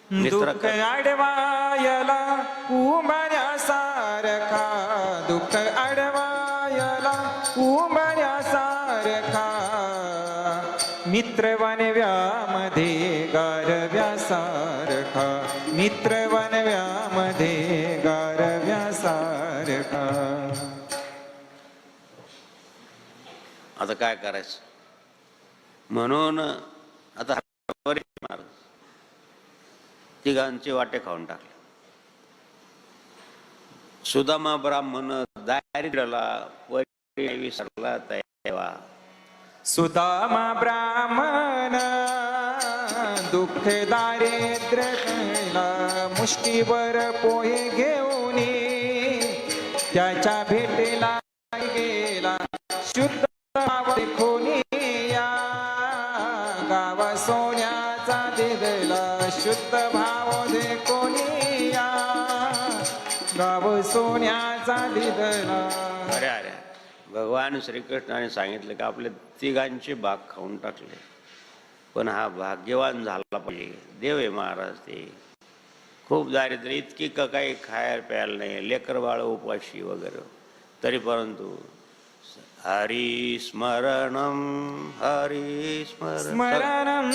दुःख आडवायला उंबऱ्यासारखा, दुःख आडवायला उंबऱ्यासारखा, मित्र वनव्यामध्ये गारव्यासारखा, मित्र वनव्यामध्ये गारव्यासारखा. आता काय करायचं? म्हणून आता तिघांचे वाटे खाऊन टाकले. सुदामा ब्राह्मण दारिद्र्याला विसरला तेव्हा सुदामा ब्राह्मण दुःख दारिद्र्य केला, मुष्टीवर पोहे घेऊन त्याच्या भेटीला गेला. शुद्ध भाव देखोनी या गाव सोन्याचा दिदला, शुद्ध भाव देखोनी या गाव सोन्याचा दिदला. अरे अरे, भगवान श्रीकृष्णाने सांगितलं की आपले तिघांचे भाग खाऊन टाकले, पण हा भाग्यवान झाला पाहिजे. देव आहे महाराज. ते खूप दारिद्र्य, इतकी का काही खायला प्यायला नाही, लेकर बाळ उपाशी वगैरे, तरी परंतु हरी स्मरणम हरी स्मरणम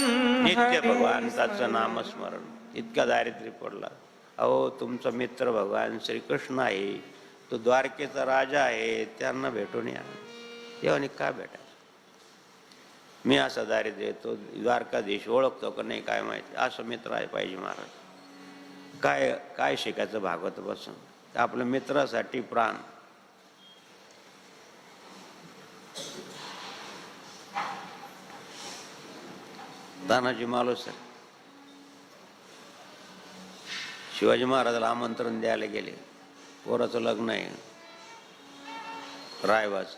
नित्य भगवानचं नामस्मरण. इतका दारिद्र्य पडला. अहो, तुमचा मित्र भगवान श्रीकृष्ण आहे, तो द्वारकेचा राजा आहे, त्यांना भेटून या. देवाने का भेटायचं? मी असा दारिद्र्य, तो द्वारकाधीश ओळखतो का नाही काय माहिती, असं मित्र आहे पाहिजे महाराज. काय काय शिकायचं भागवत बसून? आपल्या मित्रासाठी प्राण. तानाजी मालुसरे शिवाजी महाराजाला आमंत्रण द्यायला गेले. पोराचं लग्न आहे रायबाच,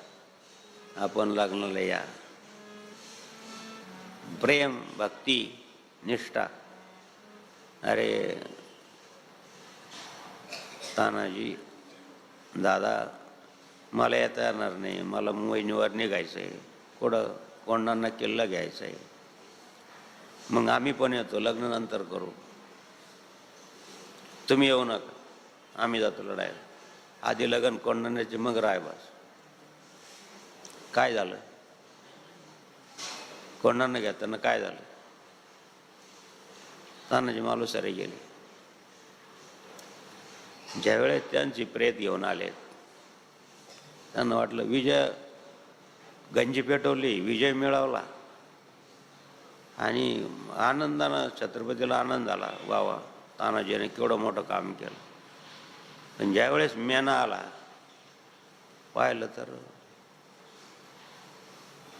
आपण लग्नाला या. प्रेम, भक्ती, निष्ठा. अरे तानाजी, दादा मला येता येणार नाही, मला मोहिनीवर निघायचं आहे, कुठं कोंडांना किल्ला घ्यायचा आहे. मग आम्ही पण येतो, लग्न नंतर करू, तुम्ही येऊ नका, आम्ही जातो लढायला. आधी लग्न कोंडाण्याचे, मग रायबास. काय झालं? कोंडाणा घेताना काय झालं? तानाजी मालुसरे गेले. ज्यावेळेस त्यांची प्रेत घेऊन आले, त्यांना वाटलं विजय, गंजी पेटवली, विजय मिळवला, आणि आनंदानं छत्रपतीला आनंद झाला, वा तानाजीने केवढं मोठं काम केलं. पण ज्यावेळेस मेना आला, पाहिलं तर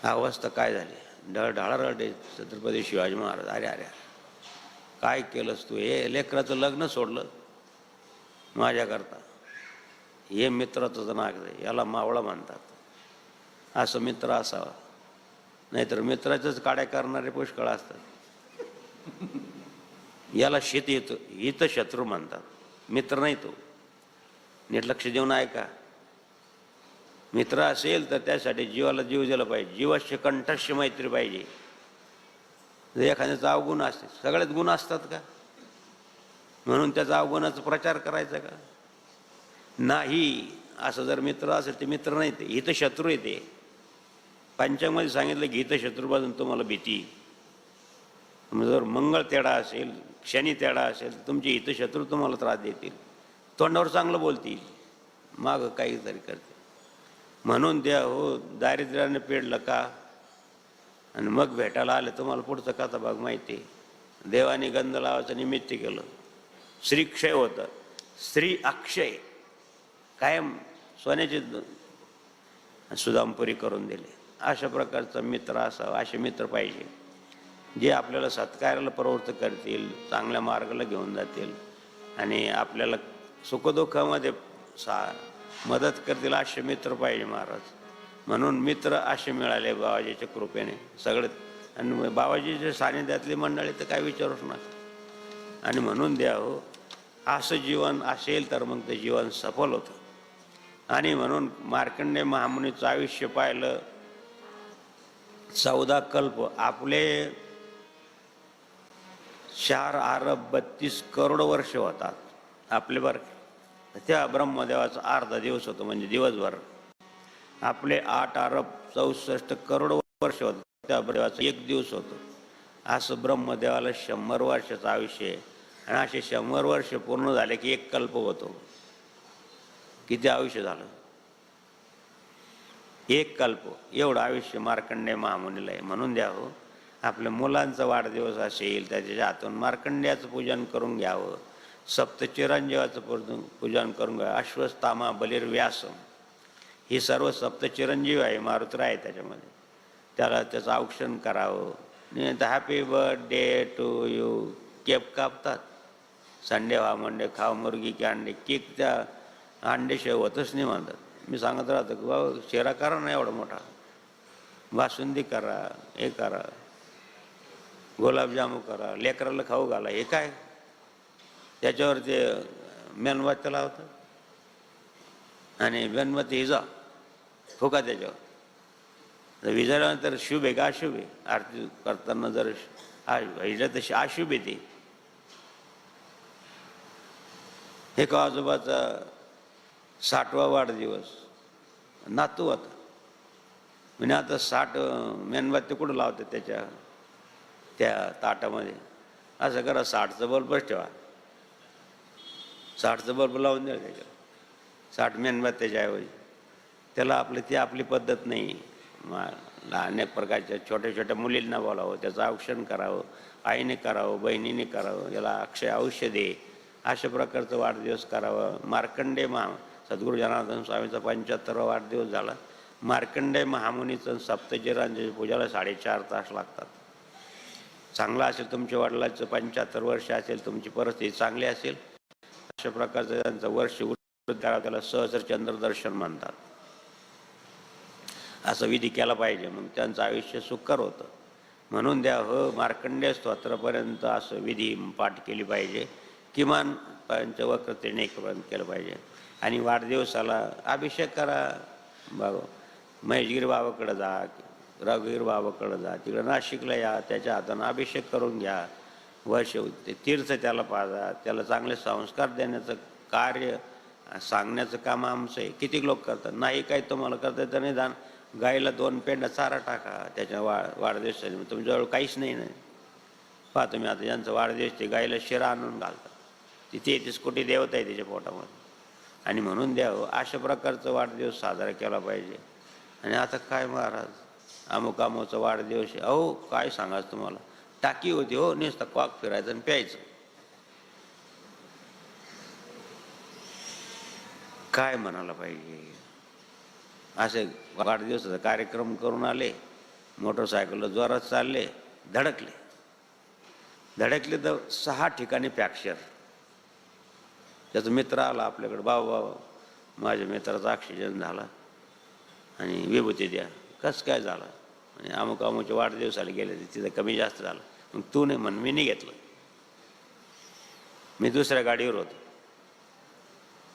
अवस्था काय झाली, ढळढाळ रडे छत्रपती शिवाजी महाराज. अरे अरे, काय केलंस तू? हे लेकराचं लग्न सोडलं माझ्याकरता. हे मित्राचं नाक आहे, याला मावळा म्हणतात. असं मित्र असावा, नाहीतर मित्राच्याच काड्या करणारे पुष्कळ असतात. याला शीत येतो, हित शत्रू म्हणतात, मित्र नाही तो. नीट लक्ष देऊन ऐका. मित्र असेल तर त्यासाठी जीवाला जीव दिला पाहिजे, जीवाशी कंठस्य मैत्री पाहिजे. एखाद्याचा अवगुण असते, सगळ्यात गुण असतात का? म्हणून त्याचा अवगुणाचा प्रचार करायचा का? नाही. असं जर मित्र असेल ते मित्र नाही, ते हितशत्रू येते. पंचांगमध्ये सांगितलं की हितशत्रूपासून तुम्हाला भीती. जर मंगळ तेढा असेल, शनी तेढा असेल, तर तुमचे हितशत्रू तुम्हाला त्रास देतील, तोंडावर चांगलं बोलतील, मागं काहीतरी करतील. म्हणून द्या हो, दारिद्र्याने पेडलं का आणि मग भेटायला आले. तुम्हाला पुढचा कथा भाग माहिती आहे. देवाने गंध लावायचं निमित्त केलं, श्रीक्षय होतं, श्री अक्षय, कायम सोन्याचे सुदामपुरी करून दिले. अशा प्रकारचा मित्र असावा, असे मित्र पाहिजे जे आपल्याला सत्कार्याला प्रवृत्त करतील, चांगल्या मार्गाला घेऊन जातील आणि आपल्याला सुखदुःखामध्ये मदत करतील, असे मित्र पाहिजे महाराज. म्हणून मित्र असे मिळाले बाबाजीच्या कृपेने सगळे. आणि बाबाजीच्या सानिध्यातली मंडळी तर काय विचारूच नका. आणि म्हणून द्या हो, असं जीवन असेल तर मग ते जीवन सफल होतं. आणि म्हणून मार्कंडेय महामुनीचं आयुष्य पाहिलं, 14 कल्प, आपले 4 अरब 32 करोड वर्ष होतात आपले. बरं, त्या ब्रह्मदेवाचा अर्धा दिवस होतो, म्हणजे दिवसभर. आपले 8 अरब 64 करोड वर्ष होतं, त्या ब्रह्मदेवाचा 1 दिवस होतो. असं ब्रह्मदेवाला 100 वर्षाचं आयुष्य आहे. आणि असे 100 वर्ष पूर्ण झाले की 1 कल्प होतो. किती आयुष्य झालं? 1 कल्प. एवढं आयुष्य मार्कंडेय महामुनीला आहे. म्हणून द्या हो, आपल्या मुलांचा वाढदिवस असेल त्याच्या हातून मार्कंडेयाचं पूजन करून घ्यावं, सप्तचिरंजीवाचं पूजन करून घ्यावं. अश्वत्थामा, बलिर्व्यास, ही सर्व सप्तचिरंजीव आहे, मारुत्र आहे त्याच्यामध्ये. त्याला त्याचं औक्षण करावं. नाही तर happy birthday to you cake कापतात. संडे व्हा मंडे खाव मुर्गी की अंडे. केक त्या अंड्याशिवाय होतच नाही म्हणतात. मी सांगत राहतो की बाबा शिरा करा ना एवढा मोठा, बासुंदी करा, हे करा, गुलाबजामू करा, लेकराला खाऊ घाला. हे काय त्याच्यावर ते मेणबत्त्या लावतात आणि मेणबत्ती हिजा फुका त्याच्यावर. तर विजल्यानंतर शुभ आहे का अशुभ आहे? आरती करताना जर हिजलं तशी अशुभ आहे ते. एका आजोबाचा 60वा वाढदिवस, नातू होता. म्हणजे आता 60 मेणबत्ती कुठं लावतात त्याच्या त्या ताटामध्ये? असं करा 60चं बल्बच ठेवा, 60चं बल्ब लावून द्या त्याच्यावर, 60 मेणबत्त्याच्या ऐवजी. त्याला ती आपली पद्धत नाही. अनेक प्रकारच्या छोट्या छोट्या मुलींना बोलावं, त्याचं औक्षण करावं, आईने करावं, बहिणीने करावं, याला अक्षय आयुष्य दे, अशा प्रकारचं वाढदिवस करावं. मार्कंडेय सद्गुरू जनार्दन स्वामीचा 75वा वाढदिवस झाला. मार्कंडेय महामुनीचं सप्तचिरांच्या पूजाला 4.5 तास लागतात. चांगला असेल तुमच्या वडिलाचं 75 वर्ष असेल, तुमची परिस्थिती चांगली असेल, अशा प्रकारचं त्यांचं वर्ष करावं. त्याला सहस्र चंद्र दर्शन म्हणतात. असं विधी केला पाहिजे, मग त्यांचं आयुष्य सुखकर होतं. म्हणून द्या हो मार्कंडेय स्तोत्रापर्यंत असं विधी पाठ केली पाहिजे. किमान पंचवक्र पर्यंत केलं पाहिजे. आणि वाढदिवसाला अभिषेक करा. बाबा महेशगिरी बाबाकडं जा, रघुवीर बाबाकडं जा, तिकडं नाशिकला या, त्याच्या हातानं अभिषेक करून घ्या. वर्ष तीर्थ त्याला पाजा, त्याला चांगले संस्कार देण्याचं कार्य सांगण्याचं काम आमचं आहे. किती लोक करतात? नाही काय तुम्हाला करता येतं नाही. दान गाईला 2 पेंडा चारा टाका त्याच्या वाढदिवसाने. तुमच्याजवळ काहीच नाही ना. पहा तुम्ही आता ज्यांचा वाढदिवस ते गाईला शिरा आणून घालतात. ती 33 कोटी देवता आहे त्याच्या पोटामध्ये. आणि म्हणून द्यावं अशा प्रकारचा वाढदिवस साजरा केला पाहिजे. आणि आता काय महाराज अमुक अमुकचा वाढदिवस आहे, अहो काय सांगायचं तुम्हाला, टाकी होती हो, नुसतं कॉक फिरायचं आणि प्यायचं. काय म्हणायला पाहिजे? असे वाढदिवसाचा कार्यक्रम करून आले, मोटरसायकलला जोरात चालले, धडकले तर 6 ठिकाणी फ्रॅक्चर. त्याचा मित्र आला आपल्याकडे, बाबा माझ्या मित्राचा ॲक्सिडेंट झाला आणि विभूती द्या. कसं काय झालं? आणि अमुक अमुकच्या वाढदिवसाला गेले, तिथं कमी जास्त झालं. मग तू नाही म्हण, मी नाही घेतलं, मी दुसऱ्या गाडीवर होतो.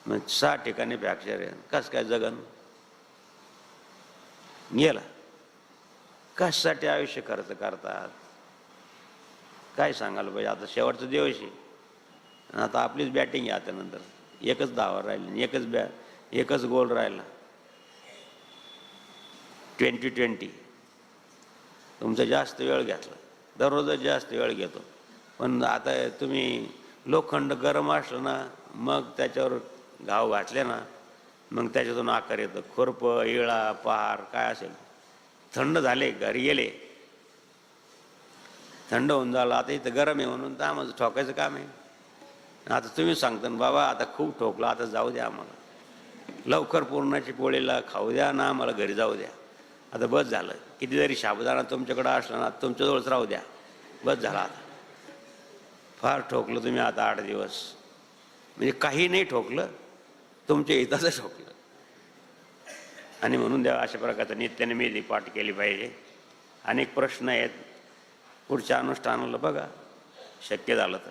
मग 6 ठिकाणी फ्रॅक्चर आहे. कसं काय जगन? गेला. कशासाठी आयुष्य खर्च करतात? काय सांगायला पाहिजे? आता शेवटचा दिवस आहे, आता आपलीच बॅटिंग आहे. आता नंतर एकच धावा राहिली, एकच गोल राहिला. 2020 तुमचा जास्त वेळ घेतला, दररोजच जास्त वेळ घेतो. पण आता तुम्ही लोखंड गरम असलं ना, मग त्याच्यावर घाव घातले ना, मग त्याच्यातून आकार येतं. खुरपं, इळा, पहार काय असेल. थंड झाले, घरी गेले, थंड होऊन झालं. आता इथं गरम आहे म्हणून तर आम्हाला ठोकायचं काम आहे. आता तुम्ही सांगता ना बाबा आता खूप ठोकलं, आता जाऊ द्या, आम्हाला लवकर पूर्णाची पोळीला खाऊ द्या ना, आम्हाला घरी जाऊ द्या, आता बस झालं. किती जरी साबुदाणा तुमच्याकडं असला ना, तुमच्याजवळच राहू द्या, बस झाला. आता फार ठोकलं तुम्ही आता 8 दिवस. म्हणजे काही नाही ठोकलं, तुमच्या हिताचं ठोकलं. आणि म्हणून द्या अशा प्रकारचं नित्यनिमित्त पाठ केली पाहिजे. अनेक प्रश्न आहेत, पुढच्या अनुष्ठानाला बघा शक्य झालं तर.